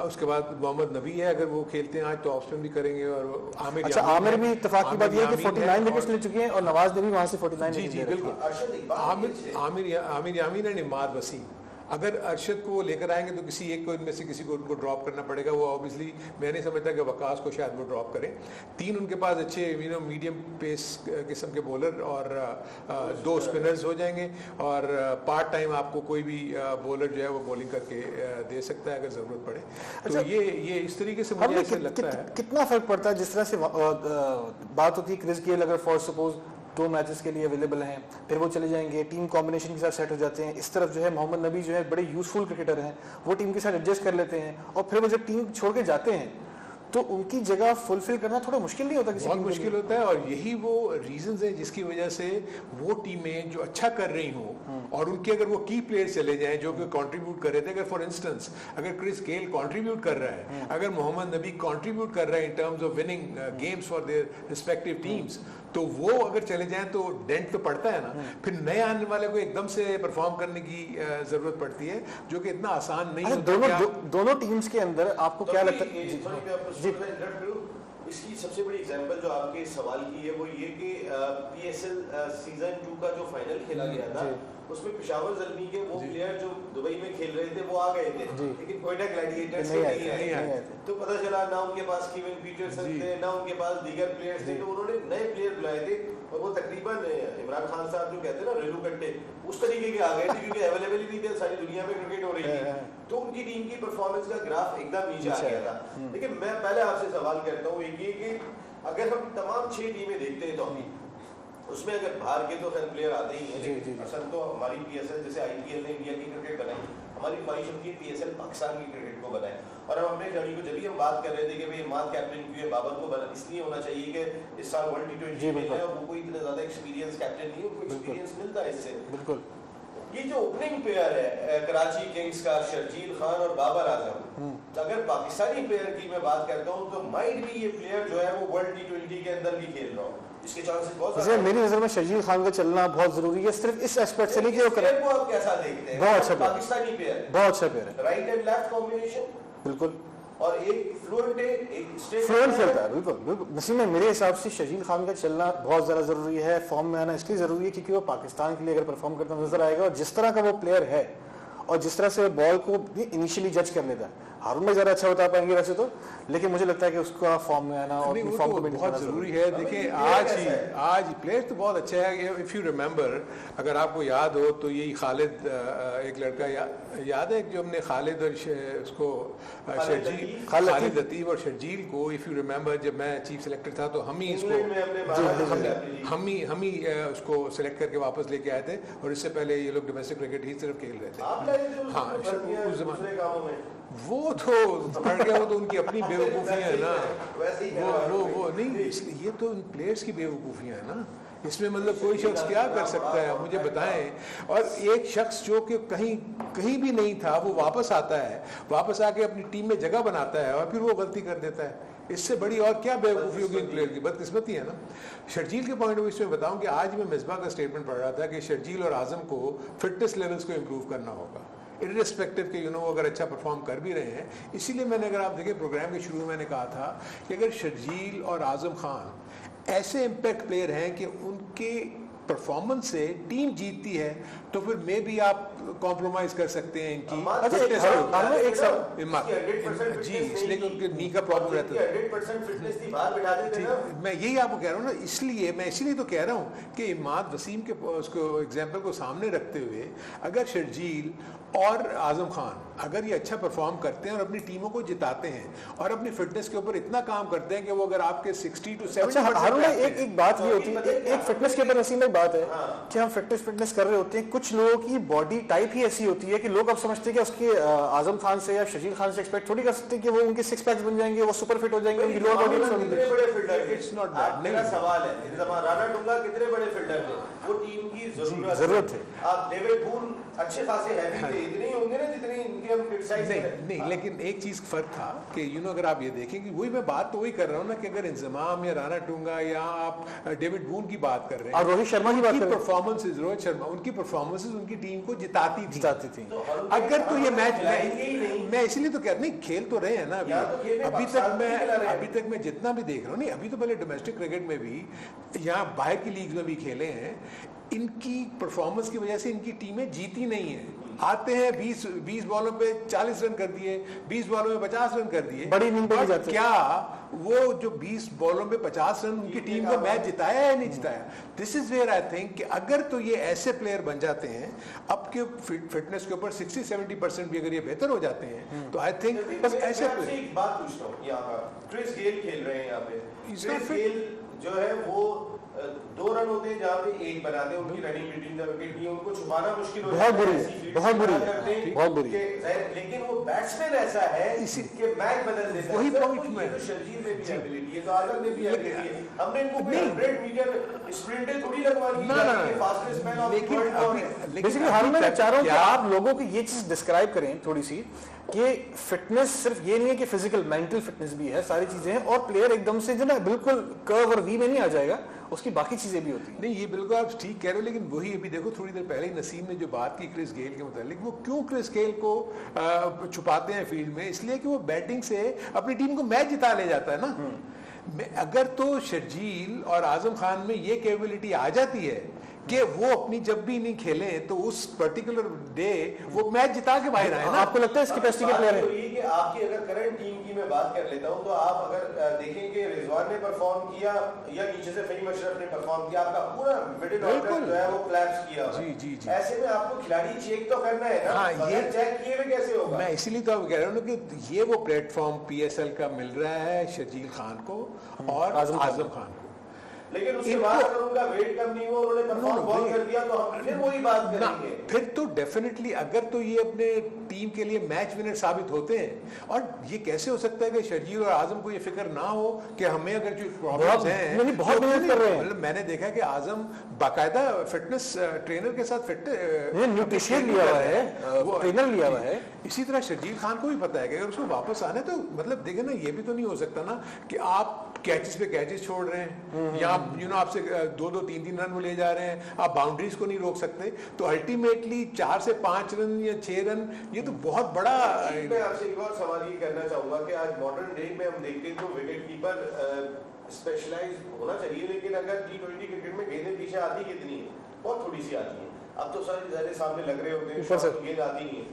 C: उसके बाद मोहम्मद नबी है, अगर वो खेलते हैं आज तो ऑफ स्पिन भी करेंगे, और आमिर,
A: अच्छा आमिर भी इत्तेफाक की बात यह है कि 49 विकेट्स ले चुके हैं और नवाज ने भी वहां से 49
C: जी बिल्कुल। आमिर यामीन एंड इमाद वसीम, अगर अरशद को लेकर आएंगे तो किसी एक को इनमें से किसी को उनको ड्रॉप करना पड़ेगा। वो ऑब्वियसली मैं नहीं समझता कि वकास को शायद वो ड्रॉप करें। 3 उनके पास अच्छे मीडियम पेस किस्म के बॉलर और 2 स्पिनर्स हो जाएंगे, और पार्ट टाइम आपको कोई भी बॉलर जो है वो बॉलिंग करके दे सकता है अगर ज़रूरत पड़े।
A: अच्छा,
C: तो ये इस तरीके से मुझे ऐसे लगता है।
A: कितना फर्क पड़ता है जिस तरह से बात होती है क्रिस गेल अगर फॉर सपोज 2 मैचेस के लिए अवेलेबल हैं, फिर वो चले जाएंगे, टीम कॉम्बिनेशन के साथ सेट हो जाते हैं। इस तरफ जो है मोहम्मद नबी जो है बड़े यूजफुल क्रिकेटर हैं, वो टीम के साथ एडजस्ट कर लेते हैं, और फिर वो जब टीम छोड़ के जाते हैं तो उनकी जगह फुलफिल करना थोड़ा मुश्किल नहीं होता?
C: बहुत मुश्किल होता है, और यही वो रीजंस हैं जिसकी वजह से वो टीमें जो अच्छा कर रही हों और उनके अगर वो की प्लेयर्स चले जाएं जो कि कंट्रीब्यूट कर रहे थे, अगर फॉर इंस्टेंस अगर क्रिस गेल कंट्रीब्यूट कर रहा है, अगर मोहम्मद नबी कंट्रीब्यूट कर रहा है in terms of winning games for their respective teams, तो वो अगर चले जाएं तो डेंट तो पड़ता है ना। फिर नए आने वाले को एकदम से परफॉर्म करने की जरूरत पड़ती है, जो कि इतना आसान नहीं होता।
A: दोनों टीम्स के अंदर आपको क्या लगता है?
B: इसकी सबसे बड़ी एग्जांपल जो आपके सवाल की है वो ये कि PSL सीजन 2 का जो फाइनल खेला गया था उसमें पेशावर ज़ल्मी के वो प्लेयर जो दुबई में खेल रहे थे वो आ गए थे, लेकिन कोयटा ग्लैडिएटर्स से नहीं आए। तो पता चला ना उनके पास कीवन पीटरसन थे, ना उनके पास दीगर प्लेयर्स थे, तो उन्होंने नए प्लेयर बुलाए थे, और वो तकरीबन इमरान खान साहब जो कहते हैं ना रेलू कट्टे, उस तरीके के आ गए थे, क्योंकि अवेलेबल ही नहीं थे, सारी दुनिया में क्रिकेट हो रही थी, तो उनकी टीम की परफॉर्मेंस का ग्राफ एकदम नीचे आ गया था। लेकिन मैं पहले आपसे सवाल करता हूँ एक ये कि अगर हम तमाम 6 टीमें देखते हैं तो उसमें अगर बाहर के तो खैर प्लेयर आते ही हैं, लेकिन असल तो हमारी PSL जैसे IPL ने इंडिया की क्रिकेट बनाई, हमारी ख्वाहिश होती है PSL पाकिस्तान की क्रिकेट को बनाए। और अब हमने खिलाड़ी को जब भी हम बात कर रहे थे कि भाई इमाद कैप्टन क्यों है, बाबर को बना इसलिए होना चाहिए कि इस साल वर्ल्ड T20 में है, वो कोई इतना ज्यादा एक्सपीरियंस कैप्टन नहीं है, उनको एक्सपीरियंस मिलता है इससे।
A: बिल्कुल।
B: ये जो ओपनिंग पेयर है कराची किंग्स का शर्जील खान और बाबर आजम, अगर पाकिस्तानी प्लेयर की मैं बात करता हूँ तो माइट भी ये प्लेयर जो है वो वर्ल्ड T20 के अंदर भी खेल रहा हो, इसके चांसेस बहुत ज्यादा।
A: मेरी नजर में शर्जील खान का चलना बहुत जरूरी है, सिर्फ इस एस्पेक्ट से नहीं कि वो
B: प्लेयर को आप कैसा देखते हैं?
A: बहुत अच्छा
B: पाकिस्तानी प्लेयर,
A: बहुत अच्छा प्लेयर है,
B: राइट एंड लेफ्ट कॉम्बिनेशन,
A: बिल्कुल,
B: और एक फ्लुएंट है, एक स्ट्रेट
A: खेलता है, बिल्कुल बिल्कुल। नसीम में मेरे हिसाब से शर्जील खान का चलना बहुत ज़्यादा ज़रूरी है, फॉर्म में आना इसलिए ज़रूरी है क्योंकि वो पाकिस्तान के लिए अगर परफॉर्म करता नजर आएगा, और जिस तरह का वो प्लेयर है और जिस तरह से बॉल को भी इनिशियली जज कर लेता है, हारून में ज़्यादा अच्छा बता पाएंगे वैसे तो, लेकिन मुझे लगता है कि उसका फॉर्म में आना और फॉर्म को
C: बहुत ज़रूरी है। देखिए आज प्लेयर तो बहुत अच्छा है। इफ़ यू रिमेंबर, अगर आपको याद हो तो यही खालिद, एक लड़का याद है जो हमने खालिद और उसको खालिद लतीफ़ और शर्जील को, इफ़ यू रिमेंबर, जब मैं चीफ सेलेक्टर था तो हम ही इसको उसको सेलेक्ट करके वापस लेके आए थे, और इससे पहले ये लोग डोमेस्टिक क्रिकेट ही सिर्फ खेल रहे थे। हाँ, उस ज़माने वो तो पड़ गया, वो तो उनकी अपनी बेवकूफ़ियाँ है ना, वो नहीं, इसलिए ये तो प्लेयर्स की बेवकूफ़ियाँ है ना, इसमें मतलब कोई शख्स क्या कर सकता है मुझे बताएं। और एक शख्स जो कि कहीं भी नहीं था वो वापस आता है, वापस आके अपनी टीम में जगह बनाता है और फिर वो गलती कर देता है, इससे बड़ी और क्या बेवकूफ़ी होगी इन प्लेयर की? बदकिस्मती है ना। शर्जील के पॉइंट ऑफ व्यू से बताऊं कि आज मैं मिसबा का स्टेटमेंट पढ़ रहा था कि शर्जील और आज़म को फिटनेस लेवल्स को इम्प्रूव करना होगा, इर्रिस्पेक्टिव के अगर अच्छा परफॉर्म कर भी रहे हैं। इसीलिए मैंने, अगर आप देखें प्रोग्राम के शुरू में मैंने कहा था कि अगर शर्जील और आज़म खान ऐसे इम्पैक्ट प्लेयर हैं कि उनके परफॉर्मेंस से टीम जीतती है तो फिर मे भी आप कॉम्प्रोमाइज कर सकते हैं इनकी जी, इसलिए कि उनके नी का प्रॉब्लम रहता है। मैं यही आपको कह रहा हूँ ना, इसलिए मैं तो कह रहा हूँ कि इमाद वसीम के उसको एग्जाम्पल को सामने रखते हुए अगर शर्जील और आजम खान अगर ये अच्छा परफॉर्म करते हैं और अपनी टीमों को जिताते हैं और अपनी फिटनेस के ऊपर इतना काम करते हैं कि वो अगर आपके 60 to 70%
A: अच्छा हारून भाई, एक बात ये होती है, एक फिटनेस के ऊपर नसीम भाई बात है कि हम फिटनेस कर रहे होते हैं, कुछ लोगों की बॉडी टाइप ही ऐसी होती है कि लोग अब समझते हैं कि उसके आजम खान से या शर्जील खान से एक्सपेक्ट थोड़ी कर सकते हैं कि वो उनके 6 पैक्स बन जाएंगे, वो सुपर फिट हो जाएंगे, उनकी लोअर बॉडी
B: कितने बड़े फील्डर
C: It's not bad.
B: मेरा सवाल है, राणा टुंगा कितने बड़े फील्डर थे, वो टीम की जरूरत है। आप डेविड बून अच्छे खासे हैवी थे, इतने ही होंगे ना जितने इनके हम क्रिटिसाइज
C: नहीं, लेकिन एक चीज फर्क था कि अगर आप ये देखें कि वही मैं बात तो वही कर रहा हूँ ना कि अगर इंजमाम या राणा टूंगा या आप डेविड बून की बात कर रहे हैं
A: और रोहित शर्मा की बात कर रहे हैं,
C: परफॉर्मेंस रोहित शर्मा उनकी परफॉर्मेंस उनकी टीम को जिताती थी।
B: अगर
C: तो ये मैच मैं इसलिए तो कह रहा नहीं, खेल तो रहे हैं ना अभी तक मैं जितना भी देख रहा हूँ, नहीं अभी तो पहले डोमेस्टिक क्रिकेट में भी यहाँ बाहर की लीग में भी खेले हैं, इनकी परफॉर्मेंस की वजह से इनकी टीमें जीती नहीं है। आते हैं 20 बॉलों पे 40 रन कर दिए, 20 बॉलों में 50 रन कर दिए,
A: बड़ी इनिंग पे जाते
C: क्या वो जो 20 बॉलों पे 50 रन उनकी टीम को मैच जिताया या नहीं जिताया? This is where I think कि अगर तो ये ऐसे प्लेयर बन जाते हैं, अब के फिटनेस के ऊपर 60-70% भी अगर ये बेहतर हो जाते हैं तो आई थिंक बस ऐसे प्लेयर।
B: एक बात पूछता हूँ, यहाँ क्रिस गेल खेल रहे हैं, यहाँ पे क्रिस गेल जो है वो 2 रन होते हैं जहाँ पे 1 बनाते हैं, उनकी रनिंग बिटवीन द विकेट नहीं, उनको छुपाना मुश्किल हो
A: बहुत बुरी है।
B: लेकिन वो बैट्समैन ऐसा है कि मैच बदल देता है।
C: वही पॉइंट में
B: तो शर्जील में भी एबिलिटी है, तो आजम में भी एबिलिटी है, हमने इनको 100 मीटर स्प्रिंटें थोड़ी लगवानी है, fastest man of the world.
A: Basically Haroon मैं चाह रहा हूं कि आप लोगों को ये चीज डिस्क्राइब करें थोड़ी सी कि फिटनेस सिर्फ ये नहीं है कि फिजिकल मेंटल फिटनेस भी है, सारी चीजें हैं, और प्लेयर एकदम से जो ना बिल्कुल कर्व और वी में नहीं आ जाएगा, उसकी बाकी चीजें भी होती हैं।
C: नहीं, ये बिल्कुल आप ठीक कह रहे हो, लेकिन वही अभी देखो थोड़ी देर पहले ही नसीम ने जो बात की क्रिस गेल के मुतालिक, वो क्यों क्रिस गेल को छुपाते हैं फील्ड में? इसलिए कि वो बैटिंग से अपनी टीम को मैच जिता ले जाता है ना। अगर तो शर्जील और आजम खान में ये कैपेबिलिटी आ जाती है कि वो अपनी जब भी नहीं खेले तो उस पर्टिकुलर डे वो मैच जिता के बाहर आए ना,
A: आपको लगता है इस कैपेसिटी के प्लेयर
B: तो ये कि आपकी अगर करंट टीम की मैं बात कर लेता हूं, तो आप अगर देखें कि रिजवान ने परफॉर्म किया या नीचे से फहीम अशरफ ने परफॉर्म किया, आपका पूरा मिडिल ऑर्डर जो है वो कोलैप्स किया।
C: जी।
B: ऐसे में आपको खिलाड़ी चेक तो करना है ना।
C: हाँ, ये
B: चेक किए हुए कैसे होगा?
C: मैं इसीलिए तो आप कह रहा हूँ कि ये वो प्लेटफॉर्म PSL का मिल रहा है शर्जील खान को और आजम खान को।
B: लेकिन उसके बाद अगर उनका वेट कम नहीं हुआ, उन्होंने परफॉर्म बहुत कर दिया, तो हम फिर वही बात करेंगे।
C: फिर तो डेफिनेटली अगर तो ये अपने टीम के लिए मैच विनर साबित होते हैं। और ये कैसे हो सकता है कि शर्जील और आजम को ये फिक्र ना हो कि हमें अगर जो प्रॉब्लम्स हैं,
A: बहुत मेहनत कर रहे हैं।
C: मतलब मैंने देखा कि आजम बाकायदा फिटनेस ट्रेनर के साथ
A: न्यूट्रिशन लिया हुआ है, वो ट्रेनर लिया हुआ है।
C: इसी तरह शर्जील खान को भी पता है कि अगर उसको वापस आना है तो मतलब देखे ना, ये भी तो नहीं हो सकता ना कि आप कैचेस पे कैचेस छोड़ रहे हैं या आपसे 2-2, 3-3 रन में ले जा रहे हैं, आप बाउंड्रीज को नहीं रोक सकते, तो अल्टीमेटली 4 से 5 रन या 6 रन ये तो बहुत बड़ा।
B: मैं आपसे एक और सवाल ये करना चाहूंगा कि आज मॉडर्न डे में हम देखते हैं तो विकेट कीपर स्पेशलाइज होना चाहिए, लेकिन अगर T20 क्रिकेट में गेंदें पीछे आती कितनी है? बहुत थोड़ी सी आती है। अब तो सारे सामने लग रहे होते हैं, गेंद आती नहीं है।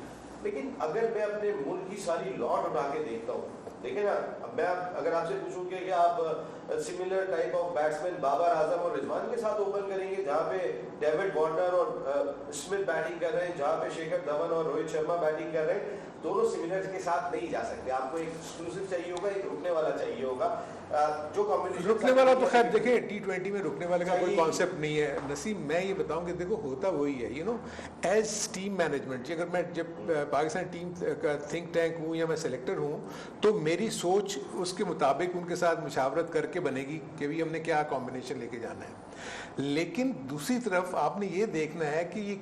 B: लेकिन अगर मैं अपने मुल्क की सारी लॉट उठा के देखता हूँ, देखे ना, अब मैं अगर आपसे पूछूं कि क्या आप similar type of batsman Babar Azam और रिजवान के साथ ओपन करेंगे, जहां पे डेविड वार्नर और स्मिथ बैटिंग कर रहे हैं, जहां पे शेखर धवन और रोहित शर्मा बैटिंग कर रहे हैं, दोनों सिमिलर्स के साथ नहीं जा सकते। आपको एक एक्सक्लूसिव चाहिए होगा, एक रुकने वाला चाहिए होगा। जो कॉम्बिनेशन
C: रुकने वाला तो खैर देखिए T20 में रुकने वाले का कोई कॉन्सेप्ट नहीं है नसीम। मैं ये बताऊं कि देखो होता वही है, एज टीम मैनेजमेंट, अगर मैं जब पाकिस्तान टीम का थिंक टैंक हूँ या मैं सेलेक्टर हूँ, तो मेरी सोच उसके मुताबिक उनके साथ मुशावरत करके बनेगी कि भी हमने क्या कॉम्बिनेशन लेके जाना है। लेकिन दूसरी तरफ आपने ये देखना है कि ये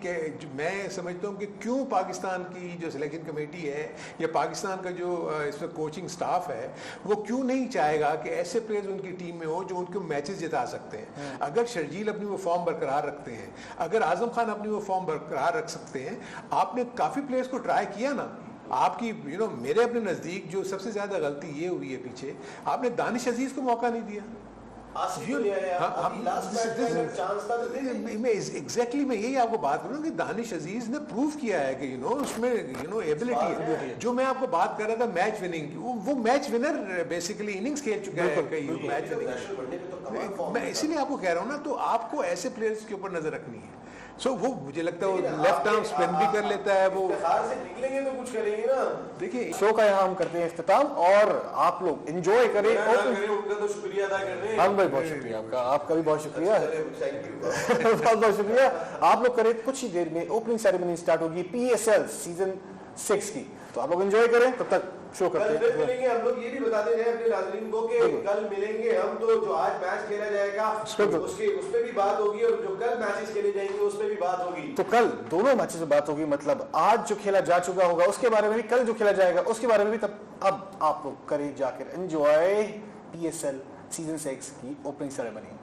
C: मैं समझता हूँ कि क्यों पाकिस्तान की जो सिलेक्शन कमेटी है या पाकिस्तान का जो इसमें कोचिंग स्टाफ है, वो क्यों नहीं चाहेगा कि ऐसे प्लेयर्स उनकी टीम में हो जो उनको मैचेस जिता सकते हैं। अगर शर्जील अपनी वो फॉर्म बरकरार रखते हैं, अगर आजम खान अपनी वो फॉर्म बरकरार रख सकते हैं, आपने काफ़ी प्लेयर्स को ट्राई किया ना। आपकी मेरे अपने नज़दीक जो सबसे ज़्यादा गलती ये हुई है पीछे, आपने दानिश अजीज़ को मौका नहीं दिया। एग्जैक्टली मैं यही आपको बात करूँ कि दानिश अजीज ने प्रूव किया है कि उसमें एबिलिटी है। जो मैं आपको बात कर रहा था मैच विनिंग की, वो मैच विनर बेसिकली इनिंग्स खेल चुका है कई मैच विनिंग। मैं इसीलिए आपको कह रहा हूँ ना, तो आपको ऐसे प्लेयर्स के ऊपर नजर रखनी है सो वो मुझे लगता है वो लेफ्ट आर्म स्पिन भी कर लेता है वो।
B: इफ्तिखार से निकलेंगे तो कुछ करेंगे ना।
C: देखिए
A: शो का यहाँ हम करते हैं इख्तिताम, और आप लोग एंजॉय करें।
B: उनका तो शुक्रिया अदा कर रहे हैं।
A: हम भाई बहुत शुक्रिया आपका, आपका भी बहुत शुक्रिया।
B: Thank you.
A: बहुत बहुत शुक्रिया। आप लोग करें, कुछ ही देर में ओपनिंग सेरेमनी स्टार्ट होगी PSL सीजन 6 की, तो आप लोग एंजॉय करें, तब तक शो
B: कल
A: करते
B: फिर
A: हैं।
B: मिलेंगे हम लोग। ये भी बताते जाए अपने नाज़रीन को कि कल मिलेंगे हम, तो जो आज मैच खेला जाएगा उस पे भी बात होगी, और जो कल मैचेस खेले जाएंगे उस पे भी बात होगी।
A: तो कल दोनों मैचेस में बात होगी, मतलब आज जो खेला जा चुका होगा उसके बारे में भी, कल जो खेला जाएगा उसके बारे में भी। तब अब आप लोग करें जाकर एंजॉय PSL सीजन 6 की ओपनिंग सेरेमनी।